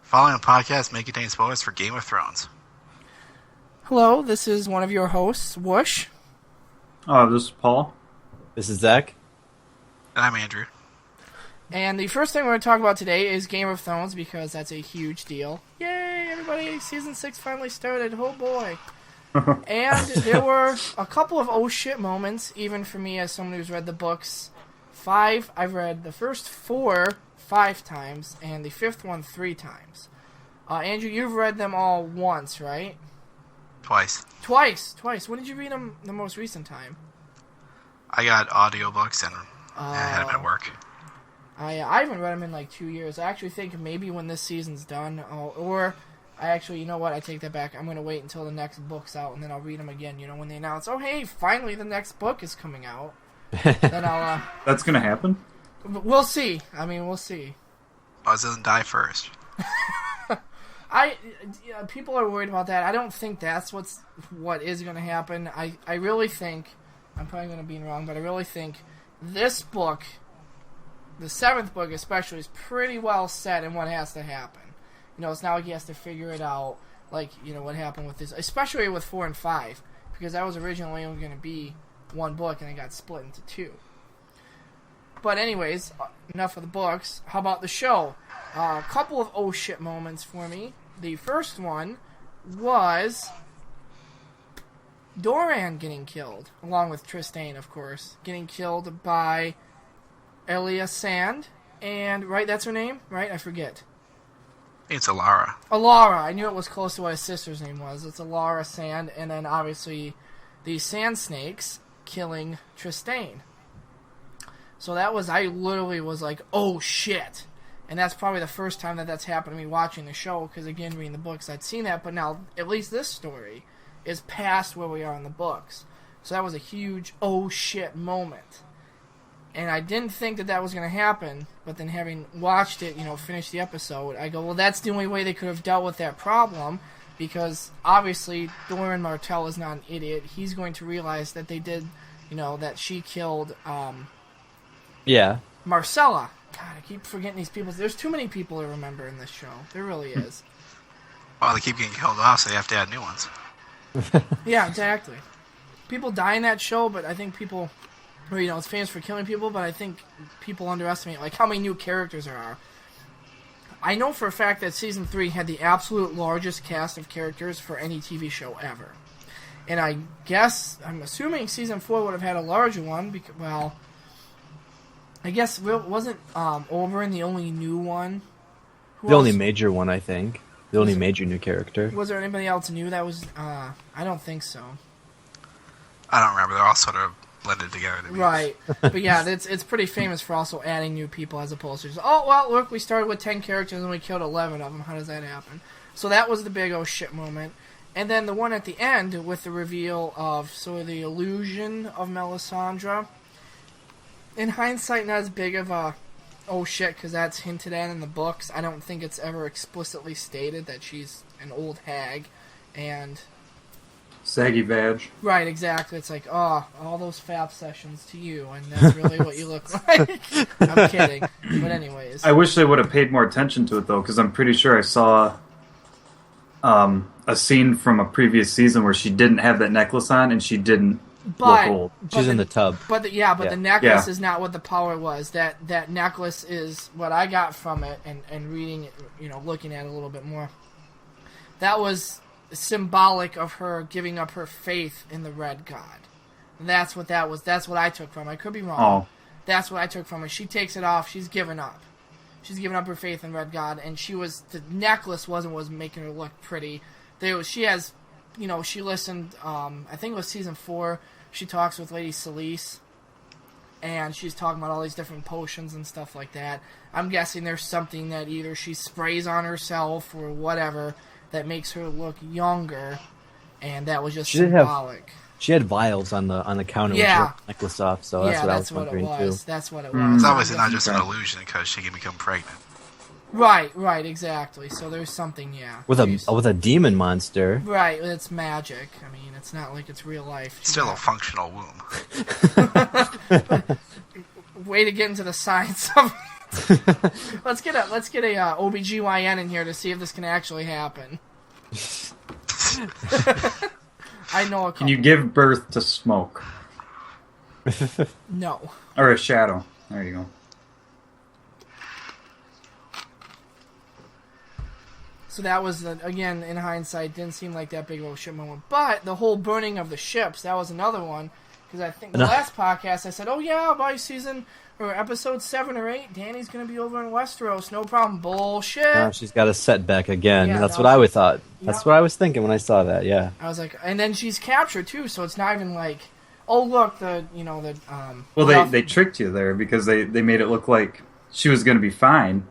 Following podcast may contain spoilers for Game of Thrones. Hello, this is one of your hosts, Whoosh. This is Paul. This is Zach. And I'm Andrew. And the first thing we're going to talk about today is Game of Thrones, because that's a huge deal. Yay, everybody, Season 6 finally started, oh boy. And there were a couple of oh shit moments, even for me as someone who's read the books. I've read the first 4 5 times, and the 5th one 3 times. Andrew, you've read them all once, right? Twice. When did you read them the most recent time? I got audiobooks and I had them at work. I haven't read them in like 2 years. I actually think maybe when this season's done, or I actually, you know what, I take that back. I'm going to wait until the next book's out, and then I'll read them again, when they announce, oh hey, finally the next book is coming out. Then I'll, That's going to happen? We'll see. We'll see. Buzz doesn't die first. People are worried about that. I don't think that's what is going to happen. I really think, I'm probably going to be wrong, but I really think this book, the 7th book especially, is pretty well set in what has to happen. It's not like he has to figure it out, like, what happened with this, especially with 4 and 5, because that was originally only going to be one book, and it got split into 2. But anyways, enough of the books. How about the show? A couple of oh shit moments for me. The first one was Doran getting killed, along with Trystane, of course. Getting killed by Elia Sand, and, right, that's her name? Right? I forget. It's Alara. Alara. I knew it was close to what his sister's name was. It's Alara Sand, and then obviously the Sand Snakes killing Trystane. So that was, I literally was like, oh shit. And that's probably the first time that's happened to me watching the show, because again, reading the books, I'd seen that, but now at least this story is past where we are in the books. So that was a huge oh shit moment. And I didn't think that was going to happen, but then having watched it, finish the episode, I go, well, that's the only way they could have dealt with that problem, because obviously Doran Martell is not an idiot. He's going to realize that they did, that she killed Marcella. God, I keep forgetting these people. There's too many people to remember in this show. There really is. Well, they keep getting killed off, so they have to add new ones. Yeah, exactly. People die in that show, but I think people... it's famous for killing people, but I think people underestimate, like, how many new characters there are. I know for a fact that Season 3 had the absolute largest cast of characters for any TV show ever. And I'm assuming Season 4 would have had a larger one, because, well... I guess, wasn't Oberyn the only new one? The only major one, I think. The only major new character. Was there anybody else new that was... I don't think so. I don't remember. They're all sort of blended together to me. Right. But yeah, it's pretty famous for also adding new people as opposed to just, oh, well, look, we started with 10 characters and we killed 11 of them. How does that happen? So that was the big oh shit moment. And then the one at the end with the reveal of sort of the illusion of Melisandre. In hindsight, not as big of a oh shit, because that's hinted at in the books. I don't think it's ever explicitly stated that she's an old hag, and... Saggy vag. Right, exactly. It's like, oh, all those fap sessions to you, and that's really what you look like. I'm kidding. But anyways. I wish they would have paid more attention to it, though, because I'm pretty sure I saw a scene from a previous season where she didn't have that necklace on, and she didn't look old. She's in the tub. But the necklace is not what the power was. That necklace is what I got from it, and reading it, looking at it a little bit more. That was symbolic of her giving up her faith in the Red God. That's what that was. That's what I took from it. I could be wrong. Oh. That's what I took from it. She takes it off. She's given up. She's given up her faith in Red God, and the necklace was making her look pretty. She has, she listened, I think it was season 4, she talks with Lady Selyse, and she's talking about all these different potions and stuff like that. I'm guessing there's something that either she sprays on herself or whatever that makes her look younger, and that was just symbolic. She had vials on the counter when she took the necklace off, so that's what I was wondering too. That's what it was. It's obviously not just an illusion because she can become pregnant. Right, exactly. So there's something, with a demon monster. Right, it's magic. I mean, it's not like it's real life. Still a functional womb. Way to get into the science of Let's get a OBGYN in here to see if this can actually happen. I know a couple. Can you give birth to smoke? No. Or a shadow. There you go. So that was, again, in hindsight, didn't seem like that big of a ship moment. But the whole burning of the ships, that was another one. Because I think the last podcast I said, oh yeah, by episode 7 or 8, Dany's going to be over in Westeros. No problem. Bullshit. Now she's got a setback again. Yeah, that's what I would thought. That's what I was thinking when I saw that, yeah. I was like, and then she's captured too, so it's not even like, oh look, Well, they tricked you there because they made it look like she was going to be fine.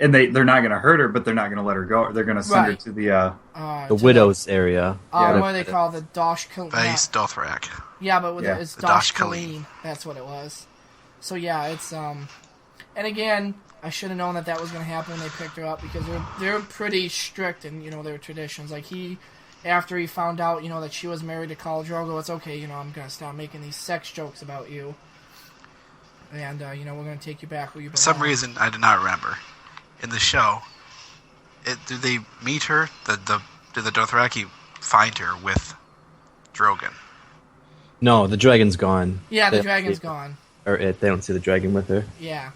And they're not going to hurt her, but they're not going to let her go. They're going to send her to the widow's area. What do they call the Dosh Base Dothrak. Yeah, but it's Dosh Kaleen. That's what it was. So yeah, it's and again, I should have known that was going to happen when they picked her up because they're pretty strict in their traditions. Like after he found out that she was married to Khal Drogo, it's okay. I'm going to stop making these sex jokes about you, and we're going to take you back where you belong. For some reason, I did not remember. In the show, do they meet her? Did the Dothraki find her with Drogon? No, the dragon's gone. Yeah, the dragon's gone. Or they don't see the dragon with her. Yeah,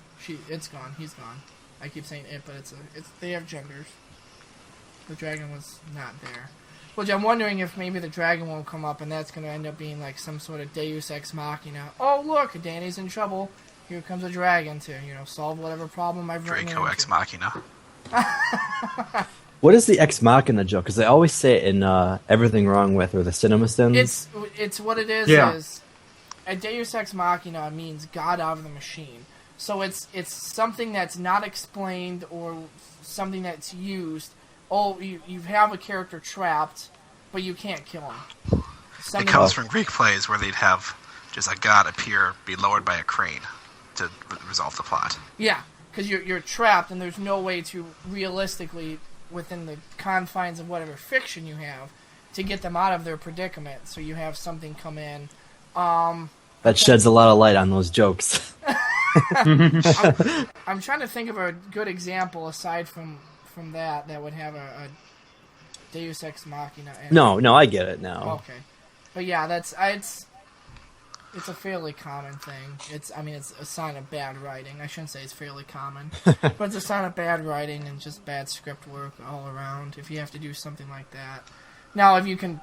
it's gone. He's gone. I keep saying it, but they have genders. The dragon was not there. Which I'm wondering if maybe the dragon won't come up, and that's going to end up being like some sort of Deus Ex Machina. Oh look, Dany's in trouble. Here comes a dragon to, solve whatever problem I've written. Draco Ex Machina. What is the Ex Machina joke? Because they always say it in Everything Wrong With or the Cinema Sins. It's what it is. Yeah. Is a Deus Ex Machina means God out of the machine. So it's something that's not explained or something that's used. Oh, you have a character trapped, but you can't kill him. It comes from Greek plays where they'd have just a god appear, be lowered by a crane to resolve the plot. Yeah, because you're trapped and there's no way to realistically, within the confines of whatever fiction you have, to get them out of their predicament. So you have something come in. That sheds a lot of light on those jokes. I'm trying to think of a good example aside from that would have a Deus Ex Machina. No, I get it now. Okay, but yeah, it's a fairly common thing. It's a sign of bad writing. I shouldn't say it's fairly common, but it's a sign of bad writing and just bad script work all around if you have to do something like that. Now, if you can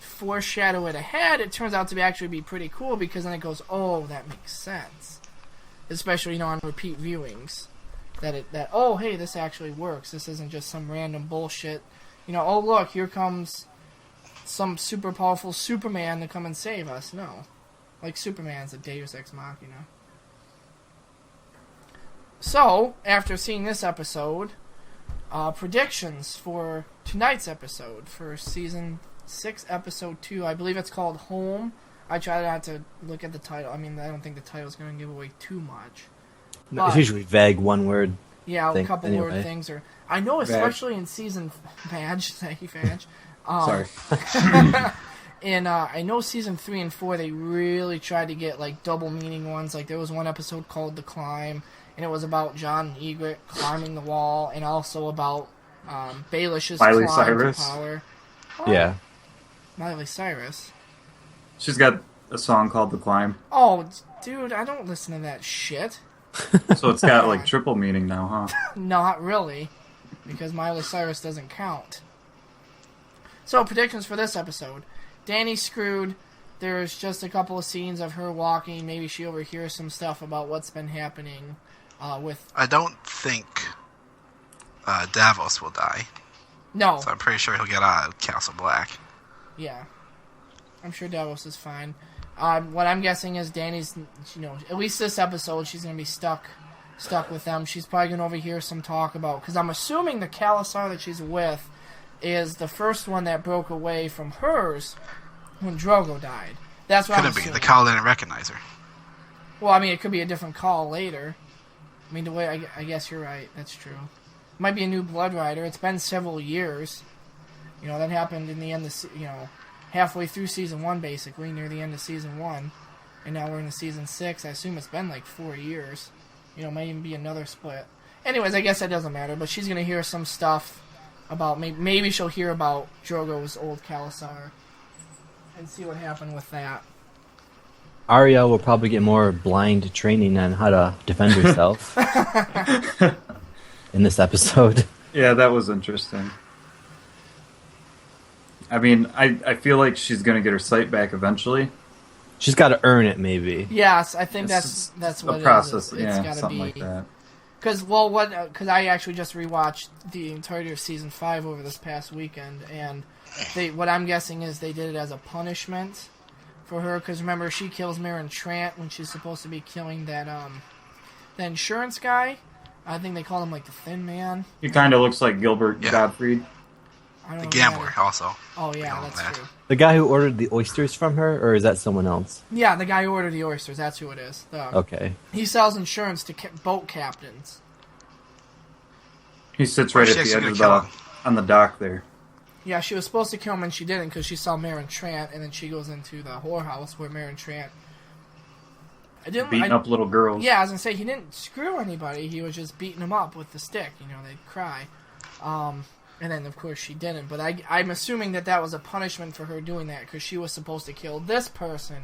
foreshadow it ahead, it turns out to actually be pretty cool because then it goes, oh, that makes sense. Especially, on repeat viewings. Oh, hey, this actually works. This isn't just some random bullshit. Oh, look, here comes some super powerful Superman to come and save us. No. Like, Superman's a Deus Ex Machina. So, after seeing this episode, predictions for tonight's episode, for Season 6, Episode 2. I believe it's called Home. I try not to look at the title. I don't think the title's going to give away too much. No, it's usually vague one-word. Yeah, a couple word things. I know, especially in Season... Badge. Thank you, Badge. Sorry. And I know Season 3 and 4, they really tried to get, double meaning ones. Like, there was one episode called The Climb, and it was about Jon and Ygritte climbing the wall, and also about Baelish's Miley climb Cyrus. to power. Oh, yeah. Miley Cyrus. She's got a song called The Climb. Oh, dude, I don't listen to that shit. So it's got, triple meaning now, huh? Not really, because Miley Cyrus doesn't count. So, predictions for this episode. Dany's screwed. There's just a couple of scenes of her walking. Maybe she overhears some stuff about what's been happening with... I don't think Davos will die. No. So I'm pretty sure he'll get out of Castle Black. Yeah. I'm sure Davos is fine. What I'm guessing is Dany's, at least this episode, she's going to be stuck with them. She's probably going to overhear some talk about... Because I'm assuming the Khalasar that she's with is the first one that broke away from hers when Drogo died. That's what I'm assuming. Couldn't be. The Khal didn't recognize her. Well, it could be a different Khal later. The way... I guess you're right. That's true. It might be a new Blood Rider. It's been several years. That happened in the end of... halfway through Season 1, basically, near the end of Season 1. And now we're in Season 6. I assume it's been 4 years. May even be another split. Anyways, I guess that doesn't matter, but she's going to hear some stuff about, maybe she'll hear about Drogo's old Khalasar and see what happened with that. Arya will probably get more blind training on how to defend herself in this episode. Yeah, that was interesting. I mean, I feel like she's going to get her sight back eventually. She's got to earn it, maybe. Yes, I think that's what a process. it is. It's something like that. Because I actually just rewatched the entirety of season 5 over this past weekend, and what I'm guessing is they did it as a punishment for her. Because remember, she kills Meryn Trant when she's supposed to be killing that the insurance guy. I think they call him like the Thin Man. He kind of looks like Gilbert Gottfried. The gambler, also. Oh yeah, that's true. The guy who ordered the oysters from her, or is that someone else? Yeah, the guy who ordered the oysters. That's who it is. Okay. He sells insurance to boat captains. He sits right at the edge on the dock there. Yeah, she was supposed to kill him and she didn't because she saw Meryn Trant, and then she goes into the whorehouse where Meryn Trant beating up little girls. Yeah, I was gonna say he didn't screw anybody. He was just beating them up with the stick. They'd cry. And then, of course, she didn't. But I'm assuming that was a punishment for her doing that because she was supposed to kill this person,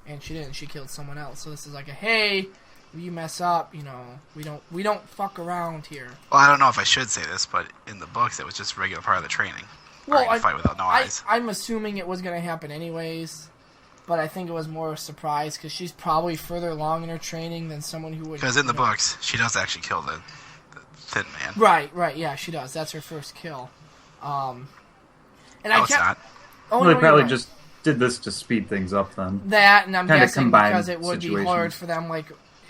and she didn't. She killed someone else. So this is like hey, if you mess up, we don't fuck around here. Well, I don't know if I should say this, but in the books, it was just a regular part of the training. Well, fight without no eyes. I'm assuming it was going to happen anyways, but I think it was more a surprise because she's probably further along in her training than someone who would. Because in the books, she does actually kill the Thin Man. Right, yeah, she does. That's her first kill. And no, it's not. Oh, they probably just did this to speed things up then. That, and I'm guessing because it would situations. be hard for them. Like,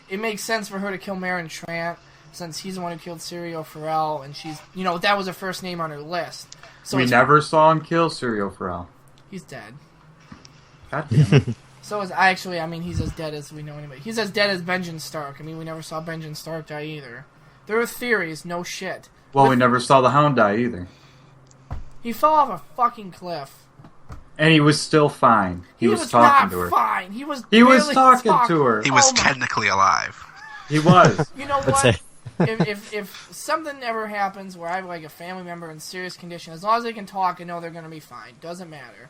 it makes sense for her to kill Meryn Trant since he's the one who killed Syrio Forel, and she's, that was her first name on her list. So we never saw him kill Syrio Forel. He's dead. God damn. So is actually, he's as dead as we know anybody. He's as dead as Benjen Stark. We never saw Benjen Stark die either. There are theories, no shit. Well, we never saw the Hound die either. He fell off a fucking cliff. And he was still fine. He was talking to her. Fine. He was talking to her. He was technically alive. He was. You know what? if something ever happens where I have like a family member in serious condition, as long as they can talk, I know they're going to be fine. Doesn't matter.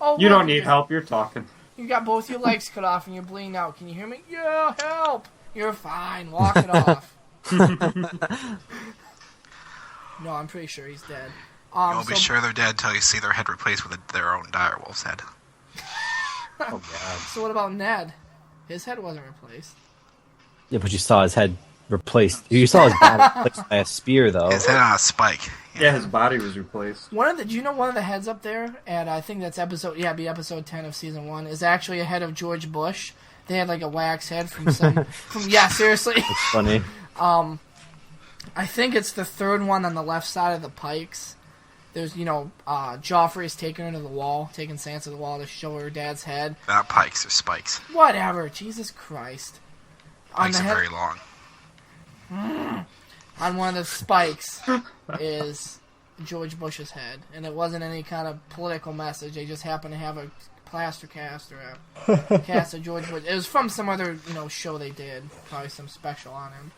Oh, you don't need help. You're talking. You got both your legs cut off and you're bleeding out. Can you hear me? Yeah, help. You're fine. Walk it off. No, I'm pretty sure he's dead. You won't be sure they're dead until you see their head replaced with their own direwolf's head. Oh, God. So what about Ned? His head wasn't replaced. Yeah, but you saw his head replaced. You saw his body replaced by a spear, though. His head on a spike. Yeah, his body was replaced. Do you know one of the heads up there? And I think that's episode 10 of season 1 is actually a head of George Bush. They had like a wax head from yeah, seriously. It's funny. I think it's the third one on the left side of the pikes. There's, Joffrey's taking her to the wall, taking Sansa to the wall to show her dad's head. Not pikes, they're spikes. Whatever, Jesus Christ. Pikes are very long. On one of the spikes is George Bush's head, and it wasn't any kind of political message. They just happened to have a plaster cast or a cast of George Bush. It was from some other, show they did, probably some special on him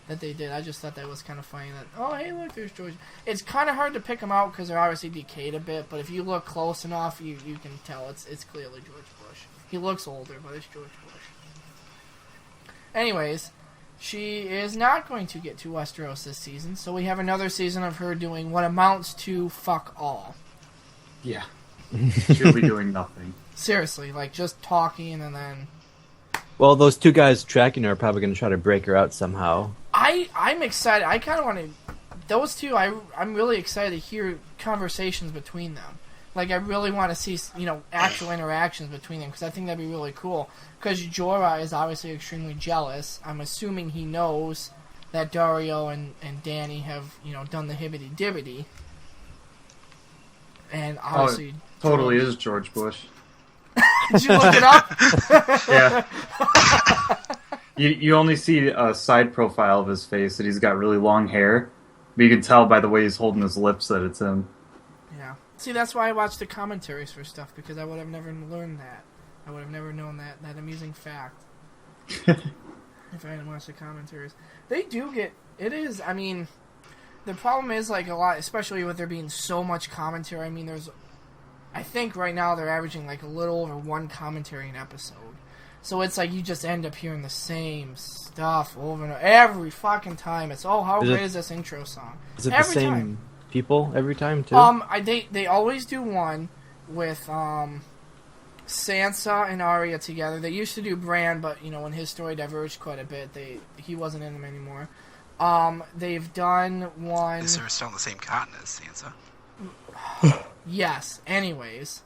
that they did. I just thought that was kind of funny that, oh, hey, look, there's George. It's kind of hard to pick them out because they're obviously decayed a bit, but if you look close enough, you can tell it's clearly George Bush. He looks older, but it's George Bush. Anyways, she is not going to get to Westeros this season, so we have another season of her doing what amounts to fuck all. Yeah. She'll be doing nothing. Seriously, like just talking and then... Well, those two guys tracking her are probably going to try to break her out somehow. I'm excited. I kind of want to... Those two, I'm really excited to hear conversations between them. Like, I really want to see, actual interactions between them, because I think that'd be really cool. Because Jorah is obviously extremely jealous. I'm assuming he knows that Dario and Dany have, done the hibbity-dibbity. And obviously... Totally is George Bush. Did you look it up? Yeah. You only see a side profile of his face, that he's got really long hair. But you can tell by the way he's holding his lips that it's him. Yeah. See, that's why I watch the commentaries for stuff, because I would have never learned that. I would have never known that amusing fact. If I hadn't watched the commentaries. They do get... It is, I mean... The problem is, like, a lot, especially with there being so much commentary. I mean, there's... I think right now they're averaging, like, a little over one commentary an episode. So it's like you just end up hearing the same stuff over and over. Every fucking time. It's, oh, how great is this intro song? Is it every the same time. people every time, too? They always do one with, Sansa and Arya together. They used to do Bran, but, you know, when his story diverged quite a bit, he wasn't in them anymore. They've done one... Is there still on the same continent as Sansa? Yes. Anyways.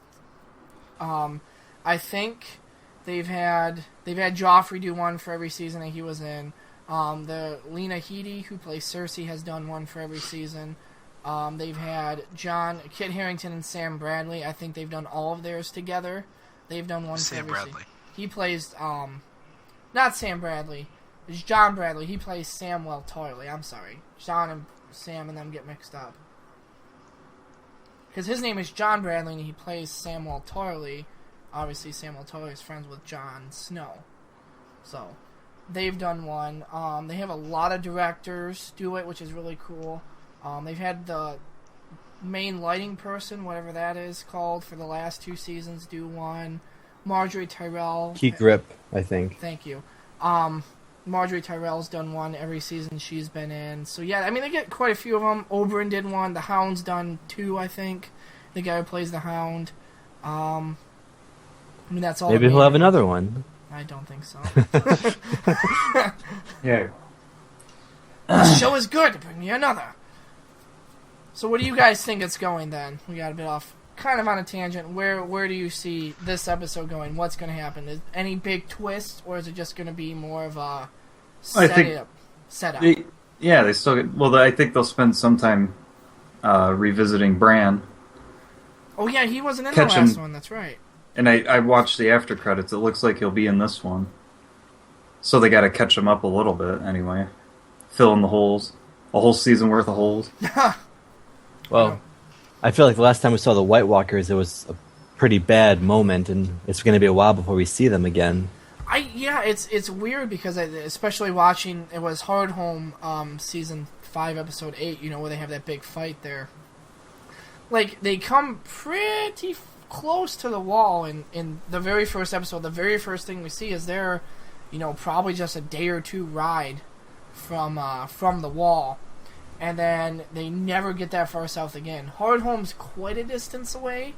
I think they've had Joffrey do one for every season that he was in. The Lena Headey, who plays Cersei, has done one for every season. They've had Kit Harington and Sam Bradley. I think they've done all of theirs together. They've done one Sam for every Bradley. He plays, not Sam Bradley. It's John Bradley. He plays Samwell Tarly. I'm sorry. John and Sam and them get mixed up. Because his name is John Bradley and he plays Samwell Tarly. Obviously, Samwell Tarly is friends with Jon Snow. So, they've done one. They have a lot of directors do it, which is really cool. They've had the main lighting person, whatever that is called, for the last 2 seasons do one. Marjorie Tyrell. Key Grip, I think. Thank you. Marjorie Tyrell's done one every season she's been in. So yeah, I mean, they get quite a few of them. Oberyn did one. The Hound's done 2, I think. The guy who plays the Hound. I mean, that's all. Maybe he'll have another one. I don't think so. Yeah. The show is good. Bring me another. So what do you guys think it's going then? We got a bit off, kind of on a tangent. Where do you see this episode going? What's going to happen? Is any big twists, or is it just going to be more of a setup? They still get... Well, I think they'll spend some time revisiting Bran. Oh yeah, he wasn't in the last one. That's right. And I watched the after credits. It looks like he'll be in this one. So they got to catch him up a little bit anyway. Fill in the holes. A whole season worth of holes. Well, I feel like the last time we saw the White Walkers, it was a pretty bad moment, and it's going to be a while before we see them again. It's weird because especially watching, it was Hardhome season 5 episode 8, you know, where they have that big fight there. Like, they come pretty close to the wall in the very first episode. The very first thing we see is they're, you know, probably just a day or 2 ride from the wall. And then they never get that far south again. Hardhome's quite a distance away,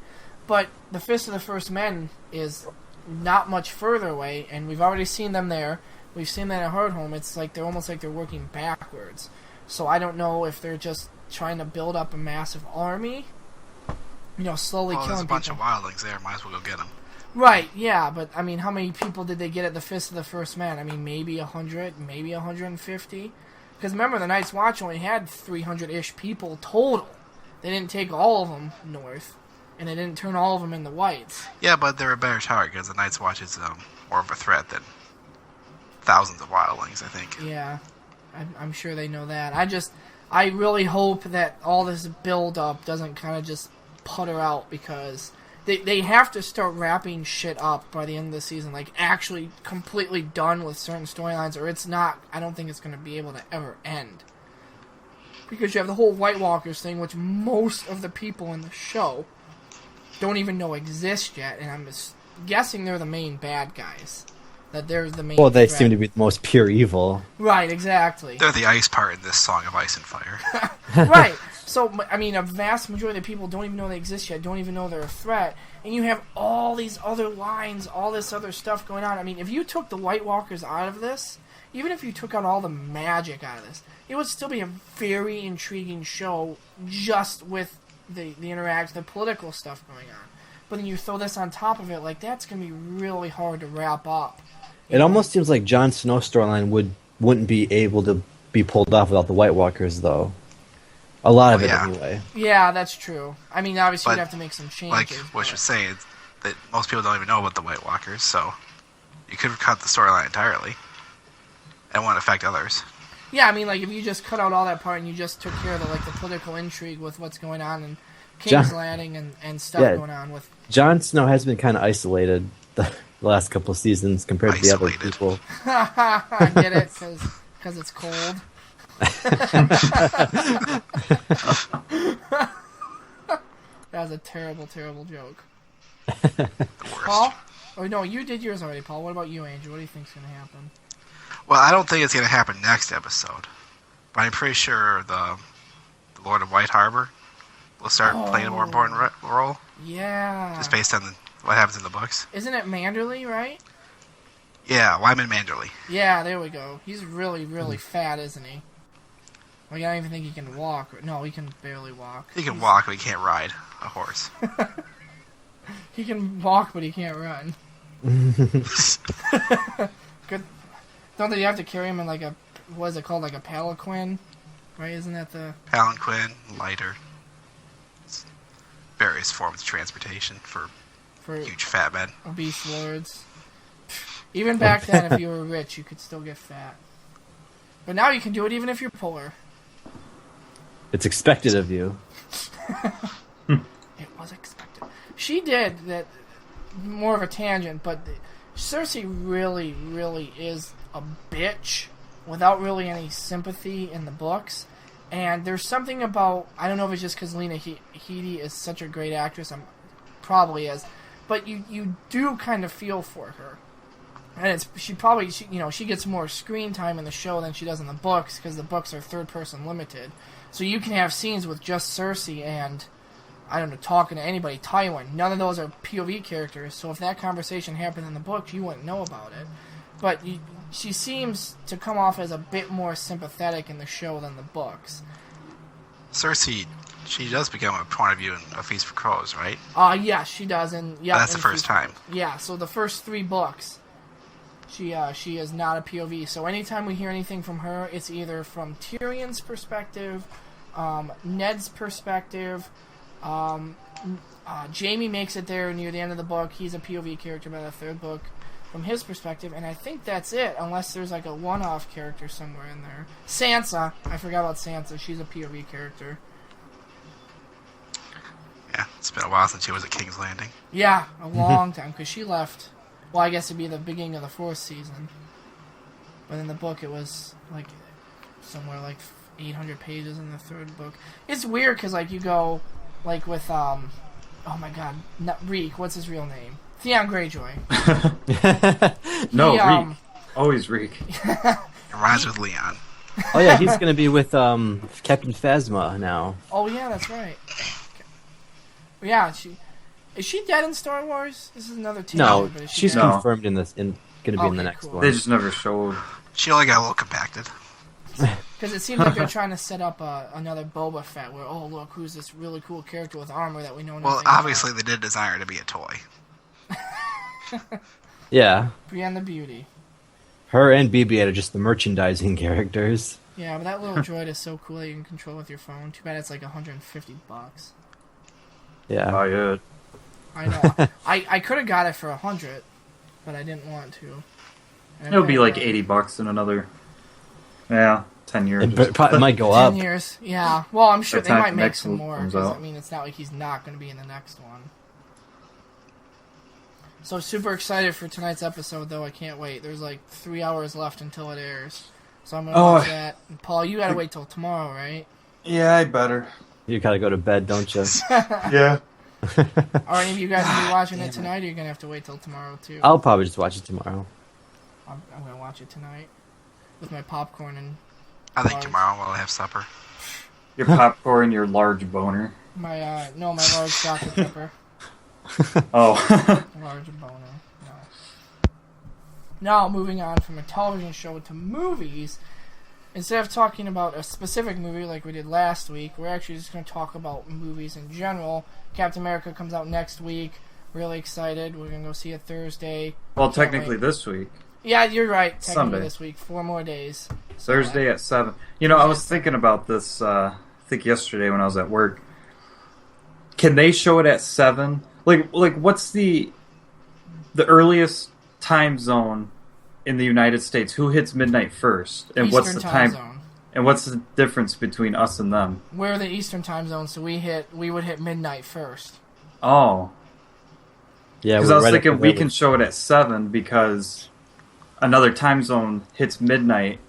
but the Fist of the First Men is not much further away, and we've already seen them there. We've seen that at Hardhome. It's like they're almost like they're working backwards. So I don't know if they're just trying to build up a massive army, you know, slowly killing people. There's a bunch of wildlings there. Might as well go get them. Right, yeah, but I mean, how many people did they get at the Fist of the First Man? I mean, maybe 100, maybe 150. Because remember, the Night's Watch only had 300-ish people total. They didn't take all of them north, and they didn't turn all of them into whites. Yeah, but they're a better target because the Night's Watch is more of a threat than thousands of wildlings, I think. Yeah, I'm sure they know that. I really hope that all this build-up doesn't kind of just putter out, because they have to start wrapping shit up by the end of the season, like actually completely done with certain storylines, or it's not, I don't think it's going to be able to ever end. Because you have the whole White Walkers thing, which most of the people in the show don't even know exist yet, and I'm just guessing they're the main bad guys. That they're the main Well, they threat. seem to be the most pure evil. Right, exactly. They're the ice part in this Song of Ice and Fire. Right. So, I mean, a vast majority of people don't even know they exist yet, don't even know they're a threat, and you have all these other lines, all this other stuff going on. I mean, if you took the White Walkers out of this, even if you took out all the magic out of this, it would still be a very intriguing show just with the political stuff going on. But then you throw this on top of it, like, that's going to be really hard to wrap up. It almost seems like Jon Snow's storyline wouldn't be able to be pulled off without the White Walkers, though. A lot of it, anyway. Yeah, that's true. I mean, obviously, But, you'd have to make some changes. Like what you're saying, that most people don't even know about the White Walkers, so you could have cut the storyline entirely. It won't affect others. Yeah, I mean, like, if you just cut out all that part and you just took care of the political intrigue with what's going on in King's Landing and stuff going on with... Jon Snow has been kind of isolated the last couple seasons compared to the other Isolated. people. I get it, because it's cold. That was a terrible, terrible joke. The worst. Paul? Oh, no, you did yours already, Paul. What about you, Angel? What do you think's going to happen? Well, I don't think it's going to happen next episode, but I'm pretty sure the Lord of White Harbor will start playing a more important role, Yeah. just based on what happens in the books. Isn't it Manderley, right? Yeah, Wyman Manderley. Yeah, there we go. He's really, really fat, isn't he? Like, I don't even think he can walk. No, he can barely walk. He can walk, but he can't ride a horse. He can walk, but he can't run. Good. Don't they have to carry him in like a, what is it called, like a palanquin? Right? Isn't that the... Palanquin, lighter. Various forms of transportation for huge fat men. Obese lords. Even back then, if you were rich, you could still get fat. But now you can do it even if you're poor. It's expected of you. It was expected. She did that. More of a tangent, but Cersei really, really is a bitch without really any sympathy in the books. And there's something about, I don't know if it's just because Lena Headey is such a great actress, probably is, but you do kind of feel for her. And she gets more screen time in the show than she does in the books, because the books are third person limited. So you can have scenes with just Cersei and, I don't know, talking to anybody, Tywin. None of those are POV characters, so if that conversation happened in the books, you wouldn't know about it. But she seems to come off as a bit more sympathetic in the show than the books. Cersei, she does become a point of view in A Feast for Crows, right? Yeah, she does, and yeah, That's the first time. Yeah, so the first 3 books, she is not a POV. So anytime we hear anything from her, it's either from Tyrion's perspective, Ned's perspective. Jaime makes it there near the end of the book. He's a POV character by the 3rd book from his perspective, and I think that's it, unless there's like a one-off character somewhere in there. Sansa, I forgot about Sansa. She's a POV character. Yeah, it's been a while since she was at King's Landing. Yeah, a long time, because she left. Well, I guess it'd be the beginning of the 4th season. But in the book, it was like somewhere like 800 pages in the 3rd book. It's weird because like you go like with oh my god, not Reek. What's his real name? Theon Greyjoy. Reek. Always Reek. It rhymes with Leon. Oh yeah, he's gonna be with Captain Phasma now. Oh yeah, that's right. Yeah, is she dead in Star Wars? This is another teaser. No, but is she she's dead? confirmed in this. Gonna be in the Okay, next cool. one. They just never showed. She only got a little compacted. Because it seems like they're trying to set up another Boba Fett, where, oh, look, who's this really cool character with armor that we know nothing Well, about. obviously they did design her to be a toy. Yeah, Brienne the Beauty. her and BB-8 are just the merchandising characters. Yeah, but that little droid is so cool that you can control with your phone. Too bad it's like $150. Yeah. Oh yeah. I know. I could have got it for $100, but I didn't want to. And It'll be like $80. $80 in another 10 years. It might go 10 up. years, yeah. Well, I'm sure By the they time might the make next some one more. comes 'Cause, out. I mean, it's not like he's not going to be in the next one. So super excited for tonight's episode, though. I can't wait. There's like 3 hours left until it airs. So I'm going to watch that. And Paul, you got to wait till tomorrow, right? Yeah, I better. You gotta go to bed, don't you? Yeah. Are any of you guys going to be watching it tonight, or are you going to have to wait till tomorrow, too? I'll probably just watch it tomorrow. I'm going to watch it tonight with my popcorn and I think Large. tomorrow while I have supper. Your popcorn, your large boner. my large Dr. Pepper. Oh. Large boner. No. Now, moving on from a television show to movies, instead of talking about a specific movie like we did last week, we're actually just going to talk about movies in general. Captain America comes out next week. Really excited. We're going to go see it Thursday. Well, Can't technically wait. this week. Yeah, you're right. Technically Sunday. this week. 4 more days. Thursday at 7. You know, I was thinking about this, I think yesterday when I was at work. Can they show it at 7? Like what's the earliest time zone in the United States? Who hits midnight first? And what's the Eastern time zone. and what's the difference between us and them? We're the Eastern time zone, so we would hit midnight first. Oh. Yeah, Because we're I was right up thinking the we can show it at 7 because another time zone hits midnight,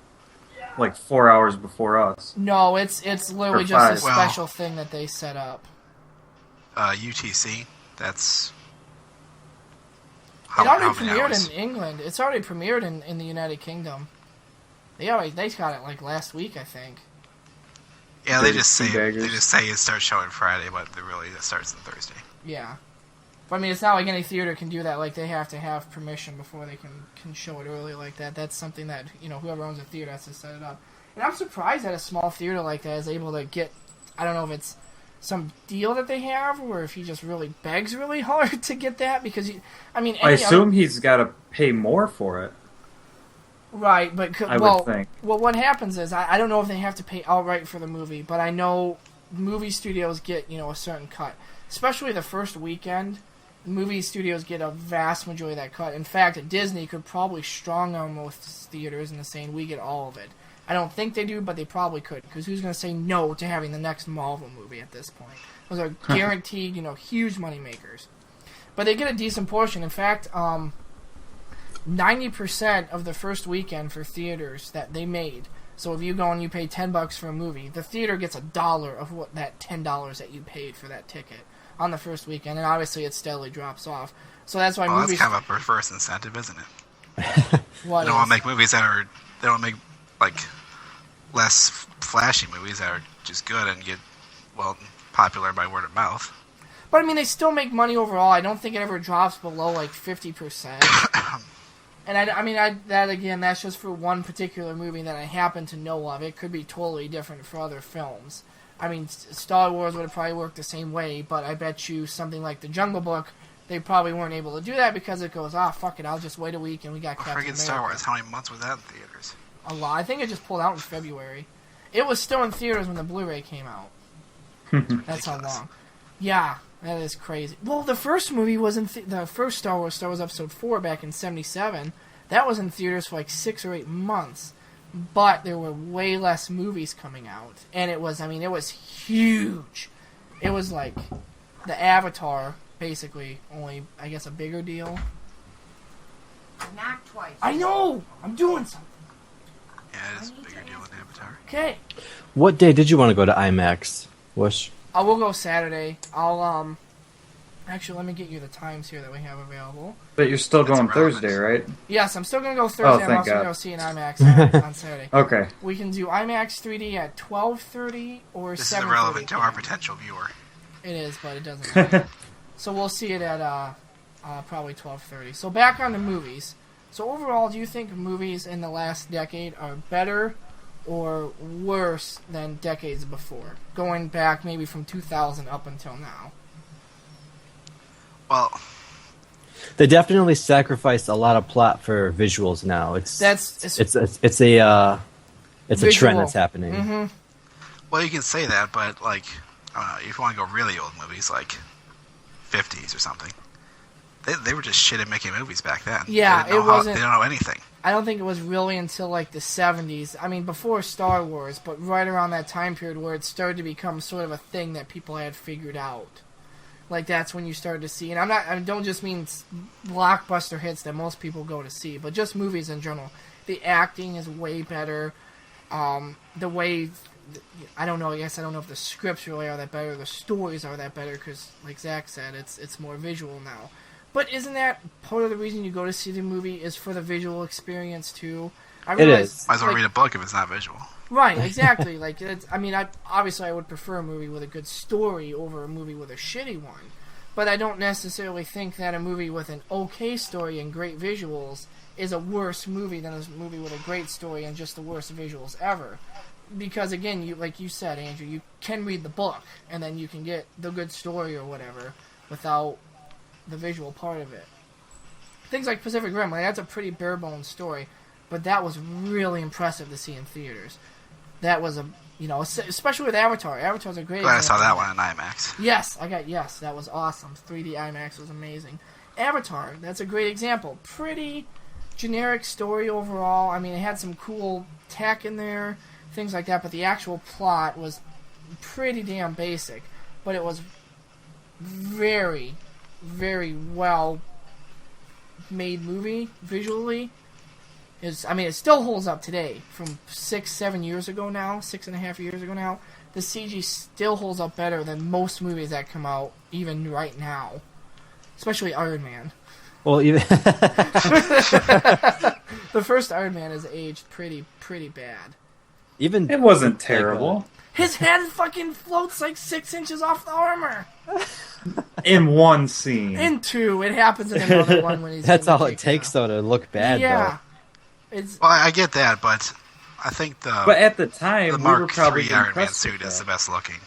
like 4 hours before us. No, it's literally Or just a 5. special thing that they set up. UTC. That's It already how many premiered hours? in England. It's already premiered in the United Kingdom. They got it like last week, I think. Yeah, they just say Daggers. it starts showing Friday, but it starts on Thursday. Yeah. But I mean, it's not like any theater can do that. Like, they have to have permission before they can show it early like that. That's something that, whoever owns a theater has to set it up. And I'm surprised that a small theater like that is able to get, I don't know if it's some deal that they have, or if he just really begs really hard to get that, because, I assume he's got to pay more for it. Right, but I would think. Well, what happens is I don't know if they have to pay outright for the movie, but I know movie studios get a certain cut, especially the first weekend. Movie studios get a vast majority of that cut. In fact, Disney could probably strong arm most theaters into saying we get all of it. I don't think they do, but they probably could, because who's going to say no to having the next Marvel movie at this point? Those are guaranteed, huge money makers. But they get a decent portion. In fact, 90% of the first weekend for theaters that they made. So if you go and you pay $10 for a movie, the theater gets $1 of what that $10 that you paid for that ticket on the first weekend, and obviously it steadily drops off. So that's why movies. That's kind of a perverse incentive, isn't it? What they don't want to make movies they don't make like less flashy movies that are just good and get popular by word of mouth. But I mean, they still make money overall. I don't think it ever drops below like 50%. And that's just for one particular movie that I happen to know of. It could be totally different for other films. I mean, Star Wars would have probably worked the same way, but I bet you something like The Jungle Book, they probably weren't able to do that because it goes, fuck it, I'll just wait a week and we got Captain America. Star Wars, how many months was that in theaters? A lot. I think it just pulled out in February. It was still in theaters when the Blu-ray came out. That's how long. Yeah, that is crazy. Well, the first movie was the first Star Wars Episode 4 back in 1977. That was in theaters for like 6 or 8 months. But there were way less movies coming out. And it was huge. It was like the Avatar, basically, only, I guess, a bigger deal. Knock twice. I know! I'm doing something. Yeah, it is a bigger deal than Avatar. Okay. What day did you want to go to IMAX, Wish? I will go Saturday. Actually, let me get you the times here that we have available. But you're still That's going irrelevant. Thursday, right? Yes, I'm still going to go Thursday. Oh, I'm thank also God. going to go see an IMAX on Saturday. Okay. We can do IMAX 3D at 12:30 or 7:30. This is irrelevant to our potential viewer. It is, but it doesn't matter. So we'll see it at probably 12:30. So back on the movies. So overall, do you think movies in the last decade are better or worse than decades before? Going back maybe from 2000 up until now. Well, They definitely sacrifice a lot of plot for visuals now. It's a trend that's happening. Mm-hmm. well, you can say that, but like, I don't know, if you want to go really old movies, like 50s or something, they were just shit at making movies back then. Yeah, they don't know anything. I don't think it was really until like the 70s. I mean, before Star Wars, but right around that time period where it started to become sort of a thing that people had figured out. Like, that's when you started to see, and I don't just mean blockbuster hits that most people go to see, but just movies in general. The acting is way better. The way, I don't know, I guess I don't know if the scripts really are that better, the stories are that better, because, like Zach said, it's more visual now. But isn't that part of the reason you go to see the movie is for the visual experience, too? I realize, is. Might as well read a book if it's not visual. Right, exactly. Like, obviously I would prefer a movie with a good story over a movie with a shitty one. But I don't necessarily think that a movie with an okay story and great visuals is a worse movie than a movie with a great story and just the worst visuals ever. Because, again, like you said, Andrew, you can read the book, and then you can get the good story or whatever without the visual part of it. Things like Pacific Rim, like, that's a pretty bare-bones story, but that was really impressive to see in theaters. That was especially with Avatar. Avatar's a great Glad I example saw that of one in IMAX. Yes, that was awesome. 3D IMAX was amazing. Avatar, that's a great example. Pretty generic story overall. I mean, it had some cool tech in there, things like that, but the actual plot was pretty damn basic. But it was very, very well made movie visually. It still holds up today. From 6-7 years ago now, 6.5 years ago now, the CG still holds up better than most movies that come out even right now, especially Iron Man. Well, even The first Iron Man has aged pretty bad. even It wasn't terrible. His head fucking floats like 6 inches off the armor. In one scene. In 2, it happens in another one when he's. that's getting all it taken takes out. though to look bad. Yeah, it's Well, I get that, but I think But at the time, the we were Mark probably III Iron Man impressed suit with is the that. best looking.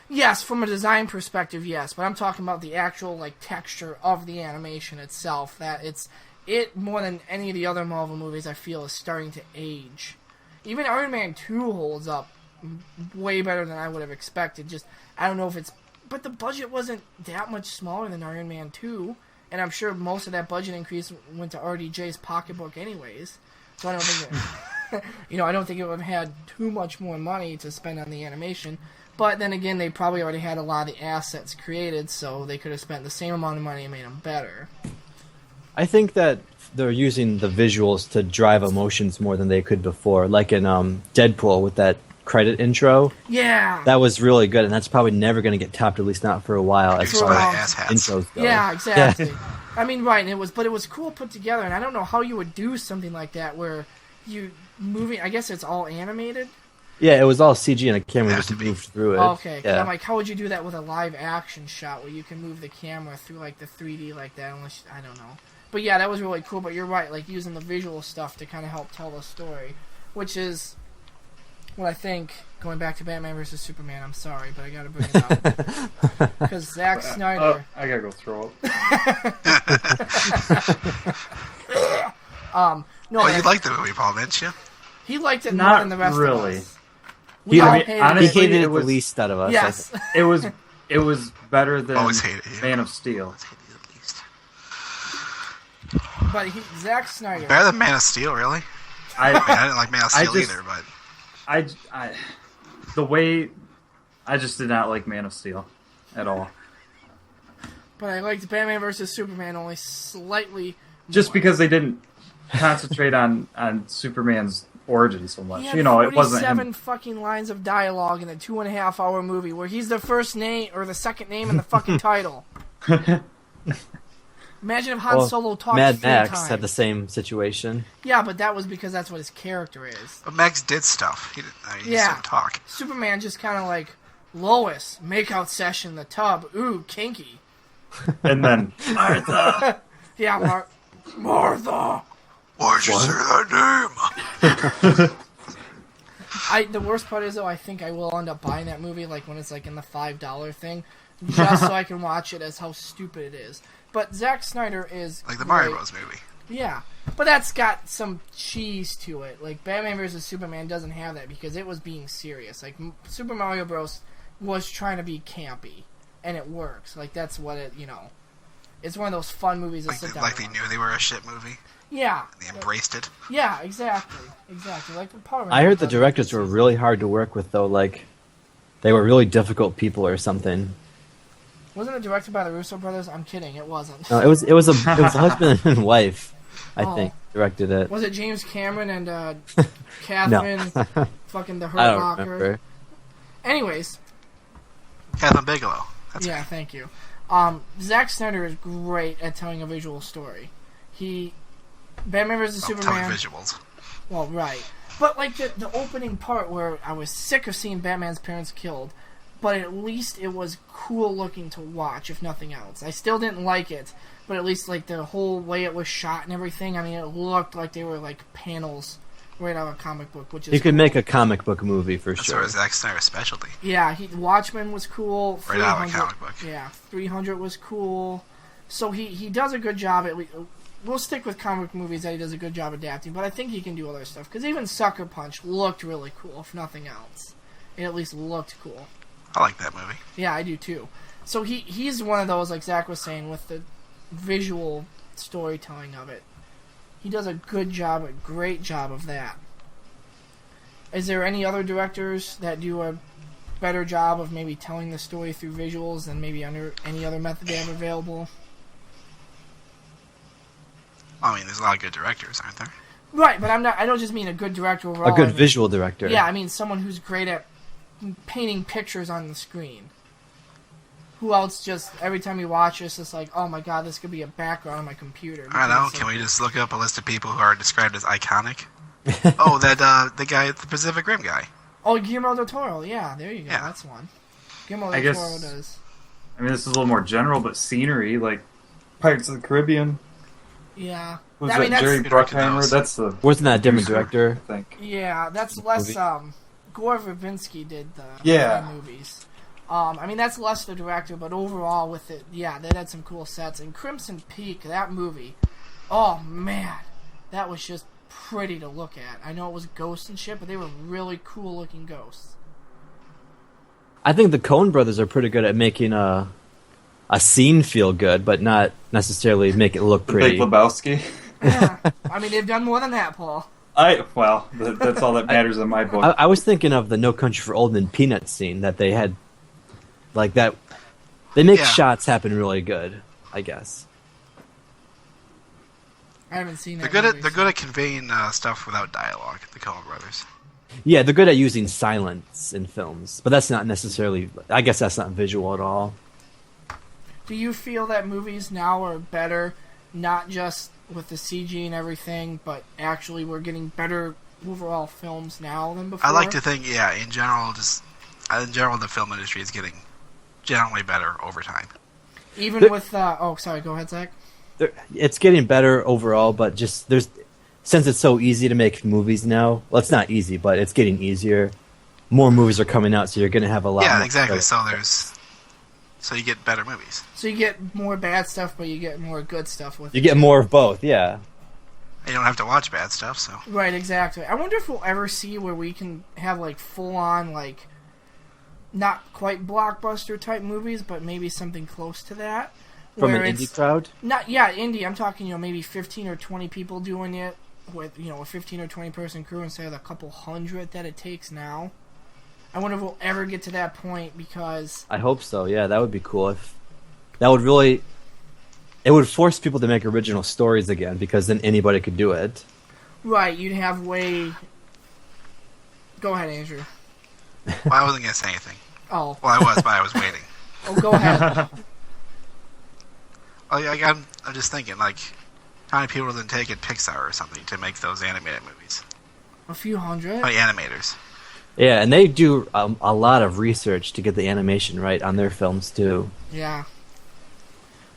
yes, from a design perspective, yes. But I'm talking about the actual like texture of the animation itself. That it more than any of the other Marvel movies, I feel, is starting to age. Even Iron Man 2 holds up way better than I would have expected. Just I don't know if it's, but the budget wasn't that much smaller than Iron Man 2, and I'm sure most of that budget increase went to RDJ's pocketbook anyways. So I don't think it, I don't think it would have had too much more money to spend on the animation. But then again, they probably already had a lot of the assets created, so they could have spent the same amount of money and made them better. I think that they're using the visuals to drive emotions more than they could before. Like in Deadpool with that credit intro, Yeah. that was really good, and that's probably never going to get topped, at least not for a while, as For far a while. as Ass hats. intros go. Yeah, exactly. I mean, right, and it was cool put together, and I don't know how you would do something like that where you moving. I guess it's all animated. Yeah, it was all CG and a camera Has just to be. moved through it. Okay, 'cause Yeah. I'm like, how would you do that with a live action shot where you can move the camera through like the 3D like that? Unless I don't know. But yeah, that was really cool. But you're right, like using the visual stuff to kind of help tell the story, which is what I think. Going back to Batman vs Superman, I'm sorry, but I got to bring it up because Zack Snyder. I gotta go throw up. No, Oh, man, you liked the movie, Paul, didn't you? he liked it more Not than the rest really. of us. We all hated honestly, it. He hated it the was- least out of us. I Yes. think. It was better than Always hated you. Man of Steel. At least. But Zack Snyder. Better than Man of Steel, really? I I didn't like Man of I Steel just- either, but the way I just did not like Man of Steel at all. But I liked Batman vs Superman only slightly. Just more. because they didn't concentrate on Superman's origin so much. He had It wasn't 47 him. fucking lines of dialogue in a 2.5-hour movie where he's the first name or the second name in the fucking title. Imagine if Han Well, Solo talked Mad 3 Max times. had the same situation. Yeah, but that was because that's what his character is. But Max did stuff. He just Yeah. didn't talk. Superman just kind of like, Lois, makeout session, the tub, ooh, kinky. And then Martha. Yeah, Martha. Why'd you say that name? The worst part is though, I think I will end up buying that movie like when it's like in the $5 thing, just so I can watch it as how stupid it is. But Zack Snyder is Like the Mario great. Bros. movie. Yeah, but that's got some cheese to it. Like Batman vs Superman doesn't have that because it was being serious. Like Super Mario Bros. Was trying to be campy, and it works. Like that's what it. It's one of those fun movies that Like, sit down. like they and knew watch. they were a shit movie. Yeah. They embraced it. Yeah, exactly. Like the Power I heard the Rangers directors were really hard to work with, though. Like, they were really difficult people or something. Wasn't it directed by the Russo brothers? I'm kidding. It wasn't. No, it was a husband and wife, I Oh. think, directed it. Was it James Cameron and Catherine? Fucking the Hurt I don't Locker. remember. Anyways, Catherine Bigelow. That's yeah, thank you. Zack Snyder is great at telling a visual story. Batman vs telling Superman. visuals. Well, right. But like the opening part where I was sick of seeing Batman's parents killed, but at least it was cool looking to watch, if nothing else. I still didn't like it, but at least like the whole way it was shot and everything, I mean, it looked like they were like panels right out of a comic book, which is You could cool. make a comic book movie for That's sure. sort of Zack Snyder's specialty. Yeah, Watchmen was cool. Right out of a 300 comic book. Yeah, 300 was cool. So he does a good job at least. We'll stick with comic movies that he does a good job adapting, but I think he can do other stuff. Because even Sucker Punch looked really cool, if nothing else. It at least looked cool. I like that movie. Yeah, I do too. So he's one of those, like Zach was saying, with the visual storytelling of it. He does a good job, a great job of that. Is there any other directors that do a better job of maybe telling the story through visuals than maybe under any other method they have available? I mean, there's a lot of good directors, aren't there? Right, but I don't just mean a good director overall. A good visual director. Yeah, I mean someone who's great at painting pictures on the screen. Who else just, every time you watch it's just like, oh my god, this could be a background on my computer. I don't know, can we just look up a list of people who are described as iconic? Oh, the guy, the Pacific Rim guy. Oh, Guillermo del Toro, yeah, there you go, Yeah. That's one. Guillermo del Toro does. I mean, this is a little more general, but scenery, like Pirates of the Caribbean. Yeah. Was I mean, that Jerry Good record Bruckheimer? those. That's the Wasn't that a different producer, director? I think. Yeah, that's less, Gore Verbinski did the Yeah. movies. I mean, that's less the director, but overall with it, yeah, they had some cool sets. And Crimson Peak, that movie, oh man, that was just pretty to look at. I know it was ghosts and shit, but they were really cool looking ghosts. I think the Coen brothers are pretty good at making a scene feel good, but not necessarily make it look The pretty. Big Lebowski. Yeah, I mean, they've done more than that, Paul. That's all that matters in my book. I was thinking of the No Country for Old Men Peanuts scene that they had, like that. They make Yeah. shots happen really good, I guess. I haven't seen They're that. good movie, at they're good at conveying stuff without dialogue. The Coen Brothers. Yeah, they're good at using silence in films, but that's not necessarily. I guess that's not visual at all. Do you feel that movies now are better, not just with the CG and everything, but actually we're getting better overall films now than before? I like to think, yeah, in general, the film industry is getting generally better over time. Even The- with, oh, sorry, go ahead, Zach. It's getting better overall, but just since it's so easy to make movies now. Well, it's not easy, but it's getting easier. More movies are coming out, so you're going to have a lot. Yeah, more exactly. stuff. So you get better movies. So you get more bad stuff, but you get more good stuff with You it. get more of both. Yeah. You don't have to watch bad stuff, so. Right, exactly. I wonder if we'll ever see where we can have, like, full-on, like, not quite blockbuster type movies, but maybe something close to that. From where an it's indie crowd. indie. I'm talking, maybe 15 or 20 people doing it with, a 15 or 20 person crew instead of the couple hundred that it takes now. I wonder if we'll ever get to that point because I hope so. Yeah, that would be cool. If that would really, it would force people to make original stories again because then anybody could do it. right, you'd have way. Go ahead, Andrew. Well, I wasn't going to say anything. Oh, Well, I was, but I was waiting. go ahead. I'm just thinking, like, how many people did it take at Pixar or something to make those animated movies? A few hundred. How many animators? Yeah, and they do a lot of research to get the animation right on their films too. Yeah.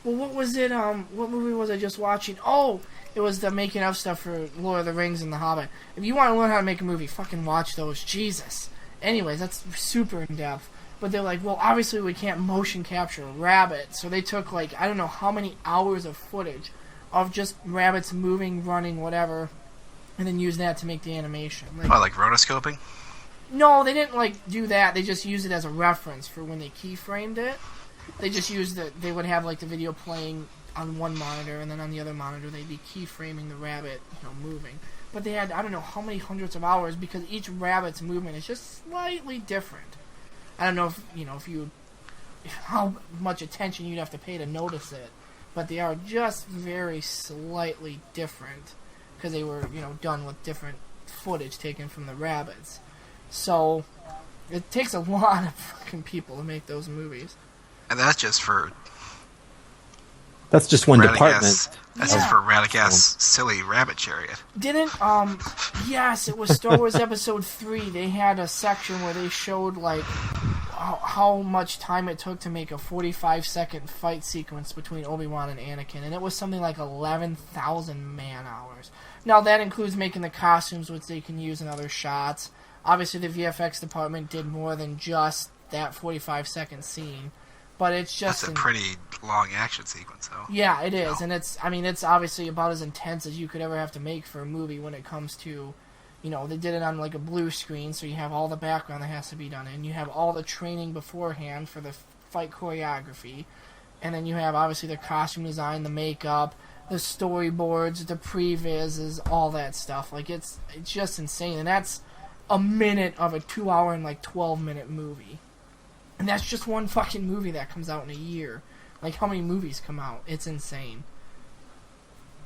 Well, what was it? What movie was I just watching? Oh, it was the making of stuff for Lord of the Rings and The Hobbit. If you want to learn how to make a movie, fucking watch those. Jesus. Anyways, that's super in depth. But they're like, well, obviously we can't motion capture a rabbit, so they took like I don't know how many hours of footage of just rabbits moving, running, whatever, and then use that to make the animation. Like rotoscoping? No, they didn't like do that. They just used it as a reference for when they keyframed it. They just used they would have like the video playing on one monitor, and then on the other monitor they'd be keyframing the rabbit, moving. But they had I don't know how many hundreds of hours because each rabbit's movement is just slightly different. I don't know if how much attention you'd have to pay to notice it, but they are just very slightly different because they were done with different footage taken from the rabbits. So, it takes a lot of fucking people to make those movies. And that's just for That's just one Radic department. ass. That's Yeah. just for Radic ass silly rabbit chariot. Didn't, yes, it was Star Wars Episode 3. They had a section where they showed, like, how much time it took to make a 45-second fight sequence between Obi-Wan and Anakin, and it was something like 11,000 man-hours. Now, that includes making the costumes, which they can use in other shots. Obviously, the VFX department did more than just that 45-second scene, but it's just... That's a pretty long action sequence, though. Yeah, it is, and it's obviously about as intense as you could ever have to make for a movie when it comes to, they did it on like a blue screen, so you have all the background that has to be done, and you have all the training beforehand for the fight choreography, and then you have obviously the costume design, the makeup, the storyboards, the previs, all that stuff. Like, it's just insane, and that's a minute of a 2-hour and like 12-minute movie. And that's just one fucking movie that comes out in a year. Like, how many movies come out? It's insane.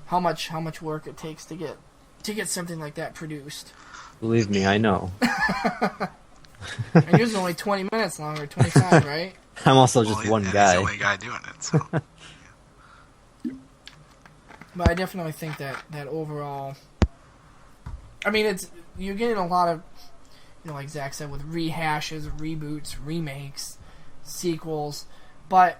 how much work it takes to get something like that produced. Believe me, I know. And yours is only 20 minutes long, or 25, right? I'm also just one and guy. He's the only guy doing it. So. But I definitely think that overall, I mean, you're getting a lot of, like Zach said, with rehashes, reboots, remakes, sequels, but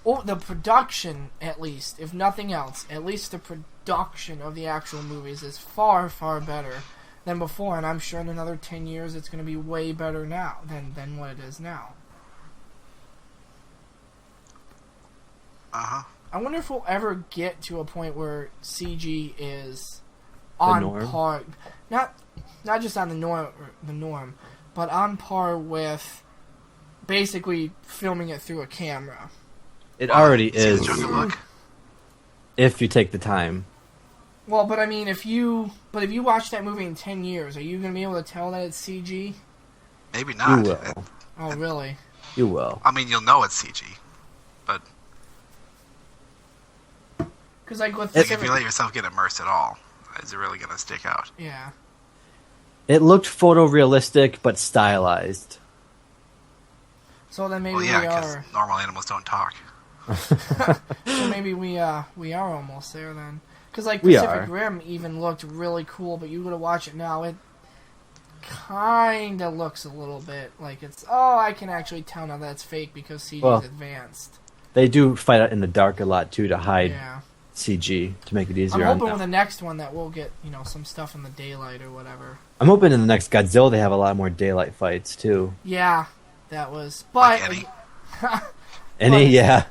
the production, at least, if nothing else, at least the production of the actual movies is far, far better than before, and I'm sure in another 10 years it's going to be way better now than what it is now. Uh-huh. I wonder if we'll ever get to a point where CG is on par, not just on the norm, but on par with basically filming it through a camera. It already is, Look. if you take the time. Well, but I mean, if you watch that movie in 10 years, are you going to be able to tell that it's CG? Maybe not. You will. Oh, really? You will. I mean, you'll know it's CG, but Because like with if you let yourself get immersed at all, is it really going to stick out? yeah. It looked photorealistic, but stylized. So then maybe Well, yeah, we because are. normal animals don't talk. So maybe we are almost there then. Because like We Pacific are. Rim even looked really cool, but you go to watch it now, it kind of looks a little bit like I can actually tell now that's fake because CG is advanced. They do fight out in the dark a lot too to hide Yeah. CG to make it I'm easier. hoping on with them. the next one that we'll get some stuff in the daylight or whatever. I'm hoping in the next Godzilla they have a lot more daylight fights too. Yeah, that was. Like But Eddie. Any, yeah,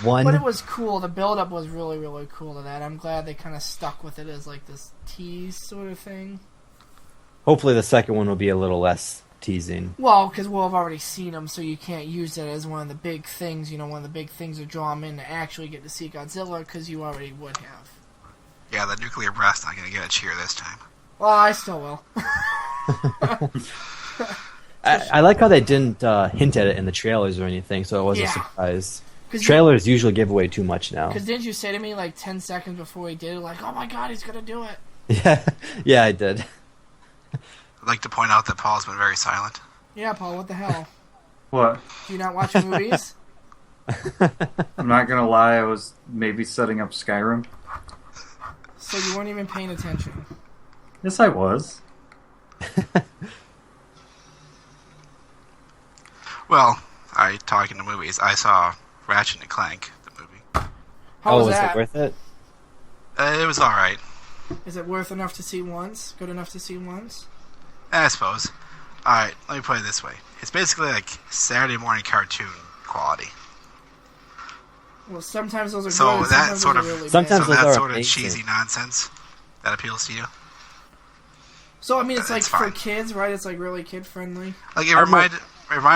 one. but it was cool. The build up was really, really cool to that. I'm glad they kind of stuck with it as like this tease sort of thing. Hopefully the second one will be a little less teasing. Well, because we'll have already seen them, so you can't use it as one of the big things. One of the big things to draw them in to actually get to see Godzilla, because you already would have. Yeah, the nuclear breast's not going to get a cheer this time. Well, I still will. I like how they didn't hint at it in the trailers or anything, so it wasn't a surprise. Trailers usually give away too much now. Because didn't you say to me like 10 seconds before he did it, like, oh my god, he's going to do it? Yeah, I did. I'd like to point out that Paul's been very silent. Yeah, Paul, what the hell? What? Do you not watch movies? I'm not gonna lie, I was maybe setting up Skyrim. So you weren't even paying attention. Yes, I was. Well, talking to movies, I saw Ratchet and Clank, the movie. How was was that? it worth it? It was alright, Is it worth enough to see once? Good enough to see once? I suppose. Alright, let me put it this way. It's basically like Saturday morning cartoon quality. Well, sometimes those are So good. And that sometimes sort those of, are really sometimes so bad. those that are sort of amazing. cheesy nonsense that appeals to you. So I mean, it's like It's for fine. kids, right? It's like really kid friendly. Like it reminded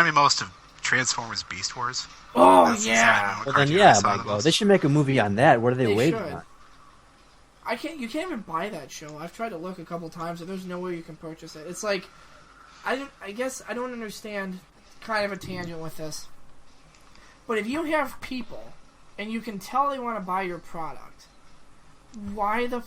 me most of Transformers Beast Wars. Oh That's the yeah. Saturday morning Well then, cartoon I yeah, saw the Michael, most. they should make a movie on that. What are they waiting should. on? You can't even buy that show. I've tried to look a couple times, and there's nowhere you can purchase it. It's like, I guess I don't understand. Kind of a tangent with this, but if you have people, and you can tell they want to buy your product, why the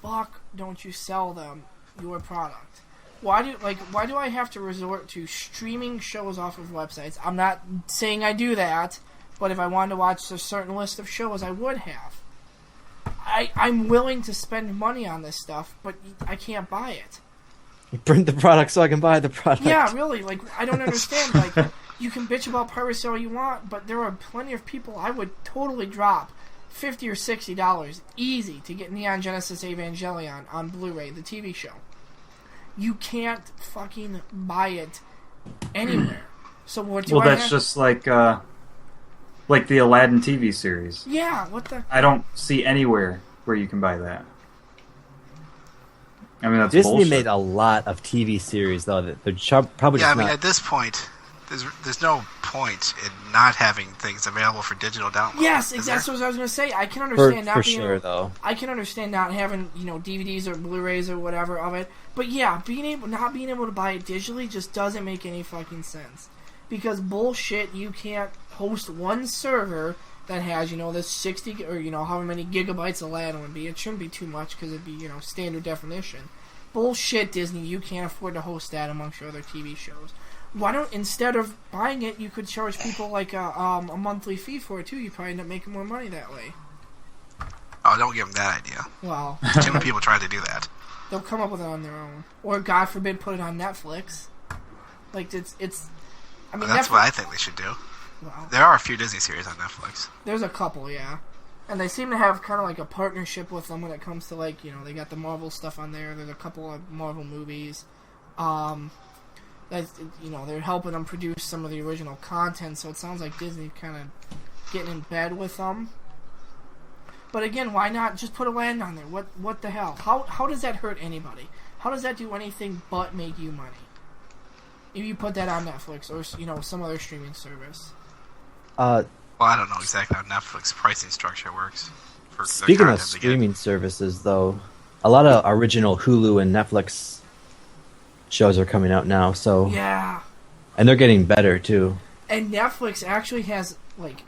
fuck don't you sell them your product? Why do I have to resort to streaming shows off of websites? I'm not saying I do that, but if I wanted to watch a certain list of shows, I would have. I'm willing to spend money on this stuff, but I can't buy it. Print the product so I can buy the product. Yeah, really. Like, I don't understand. Like, you can bitch about piracy all you want, but there are plenty of people I would totally drop $50 or $60 easy to get Neon Genesis Evangelion on Blu-ray, the TV show. You can't fucking buy it anywhere. So what do Well, I that's have? just like the Aladdin TV series. Yeah, what the... I don't see anywhere where you can buy that. I mean, that's Disney bullshit. made a lot of TV series though that they're probably Yeah, I just mean, not. at this point, there's no point in not having things available for digital download. Yes, is that's there? what I was going to say. I can understand for not being sure able, though. I can understand not having, DVDs or Blu-rays or whatever of it. But yeah, not being able to buy it digitally just doesn't make any fucking sense. because bullshit, you can't host one server that has, this 60 or, however many gigabytes of LAN would be. It shouldn't be too much because it'd be, standard definition. Bullshit, Disney, you can't afford to host that amongst your other TV shows. Why don't, instead of buying it, you could charge people like a monthly fee for it too? You probably end up making more money that way. Oh, don't give them that idea. Well, too many people try to do that. They'll come up with it on their own, or God forbid, put it on Netflix. Like it's. I mean, that's Netflix, what I think they should do. Well, there are a few Disney series on Netflix. There's a couple, yeah, and they seem to have kind of like a partnership with them when it comes to like they got the Marvel stuff on there. There's a couple of Marvel movies. That they're helping them produce some of the original content, so it sounds like Disney kind of getting in bed with them. But again, why not just put a LAN on there? What the hell? How does that hurt anybody? How does that do anything but make you money? If you put that on Netflix or some other streaming service. Well, I don't know exactly how Netflix pricing structure works. Speaking of streaming services, though, a lot of original Hulu and Netflix shows are coming out now. So yeah, and they're getting better too. And Netflix actually has like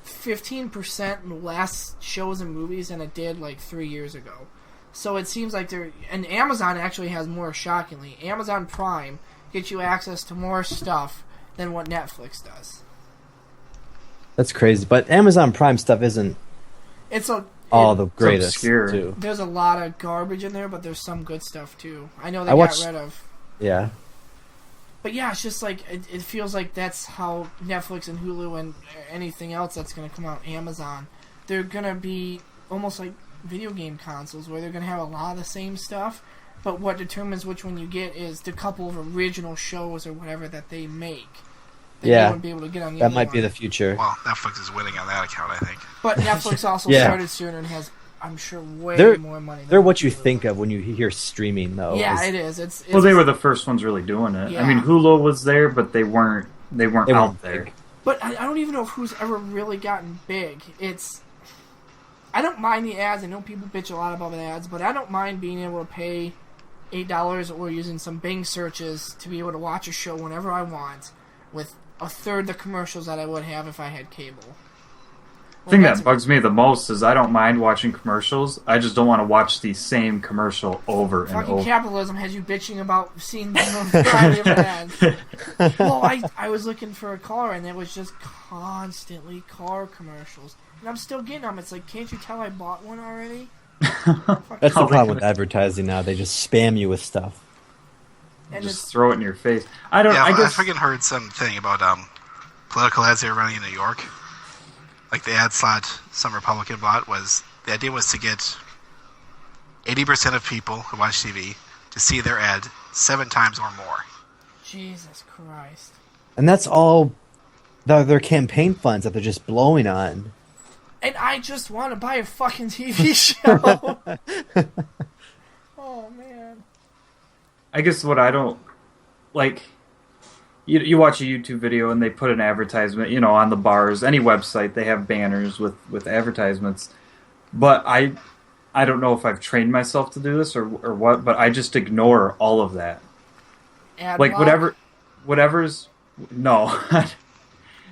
15% less shows and movies than it did like 3 years ago. So it seems like and Amazon actually has more, shockingly. Amazon Prime gets you access to more stuff than what Netflix does. That's crazy, but Amazon Prime stuff isn't all the greatest too. There's a lot of garbage in there, but there's some good stuff too. I know they got rid of. Yeah. But yeah, it's just like it feels like that's how Netflix and Hulu and anything else that's going to come out, Amazon, they're going to be almost like video game consoles where they're going to have a lot of the same stuff, but what determines which one you get is the couple of original shows or whatever that they make. That you won't be able to get on the that might be the future. Well, Netflix is winning on that account, I think. But Netflix also started sooner and has, I'm sure, more money. They're what you think of when you hear streaming, though. Yeah, it is. It's well, they were the first ones really doing it. Yeah. I mean, Hulu was there, but they weren't out there. Big. But I don't even know who's ever really gotten big. I don't mind the ads. I know people bitch a lot about the ads, but I don't mind being able to pay $8 or using some Bing searches to be able to watch a show whenever I want with a third the commercials that I would have if I had cable. The thing that bugs me the most is I don't mind watching commercials. I just don't want to watch the same commercial over and over. Fucking capitalism has you bitching about seeing the variety of ads. Well, I was looking for a car, and it was just constantly car commercials. And I'm still getting them. It's like, can't you tell I bought one already? That's the problem with advertising now. They just spam you with stuff. And just throw it in your face. I guess I fucking heard something about political ads they were running in New York. Like the ad slot some Republican bought the idea was to get 80% of people who watch TV to see their ad 7 times or more. Jesus Christ. And that's all their campaign funds that they're just blowing on. And I just want to buy a fucking TV show. Oh, man. I guess what I don't like, you watch a YouTube video and they put an advertisement, on the bars, any website, they have banners with advertisements. But I don't know if I've trained myself to do this or what, but I just ignore all of that. Ad like block? whatever's no.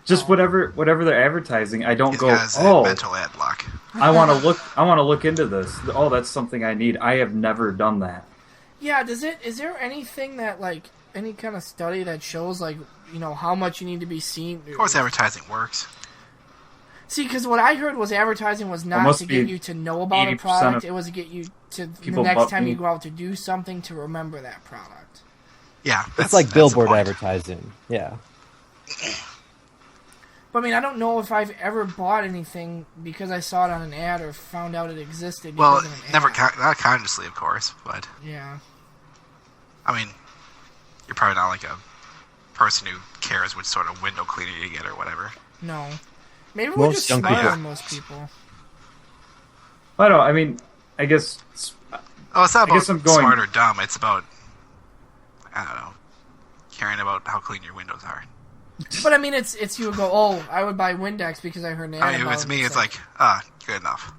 Just whatever they're advertising, I don't go, mental ad block. I want to look into this. Oh, that's something I need. I have never done that. Yeah, is there anything that, like, any kind of study that shows, like, how much you need to be seen? Of course advertising works. See, because what I heard was advertising was not to get you to know about a product, it was to get you to, the next time you go out to do something, to remember that product. Yeah. It's like billboard advertising. Yeah. But, I mean, I don't know if I've ever bought anything because I saw it on an ad or found out it existed because of an ad. Not consciously, of course, but... Yeah. I mean, you're probably not like a person who cares which sort of window cleaner you get or whatever. No. Maybe we're just smarter than most people. I don't know, I mean, I guess... Oh, it's not about smart or dumb, it's about, I don't know, caring about how clean your windows are. But I mean, it's you would go, oh, I would buy Windex because I heard an ad. I mean, if it's me, it's like, good enough.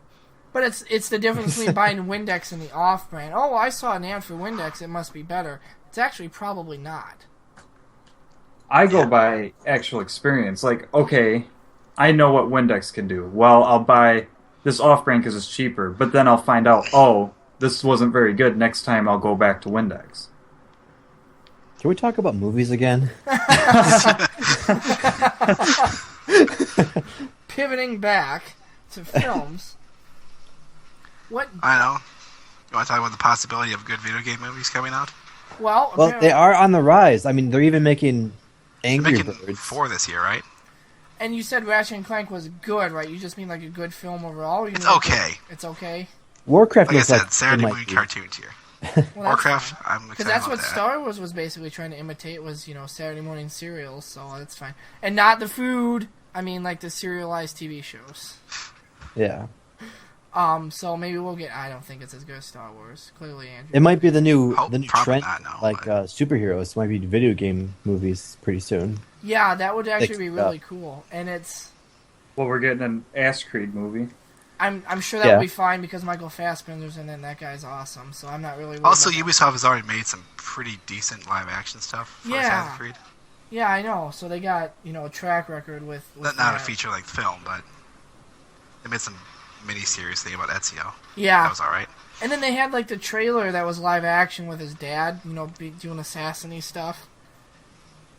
But it's the difference between buying Windex and the off-brand. Oh, I saw an ad for Windex, it must be better. It's actually probably not. I go by actual experience. Like, okay, I know what Windex can do. Well, I'll buy this off-brand because it's cheaper, but then I'll find out, oh, this wasn't very good. Next time I'll go back to Windex. Can we talk about movies again? Pivoting back to films. What? I know. You want to talk about the possibility of good video game movies coming out? Well, They are on the rise. I mean, they're even making Angry They're making Birds. 4 this year, right? And you said Ratchet and Clank was good, right? You just mean like a good film overall? Or you It's mean okay. It's okay? Warcraft Like I looks said, like Saturday it might movie be. cartoon tier. Well, Warcraft, I'm excited because that's about what that. Star Wars was basically trying to imitate was, Saturday morning serials, so that's fine. And not the food. I mean, like the serialized TV shows. Yeah. So maybe we'll get. I don't think it's as good as Star Wars. Clearly, Andrew. It might be the new Probably trend, not, no, like but- superheroes. Might be video game movies pretty soon. Yeah, that would actually be Next really up. cool. And it's. Well, we're getting an Ass Creed movie. I'm sure that will be fine because Michael Fassbender's in it and that guy's awesome. So I'm not really worried Also, about that. Ubisoft has already made some pretty decent live action stuff for Yeah. Assassin's Creed. Yeah, I know. So they got, a track record with Not a that. feature-length film, but they made some mini-series thing about Ezio. Yeah. That was alright. And then they had like the trailer that was live action with his dad, doing assassin-y stuff.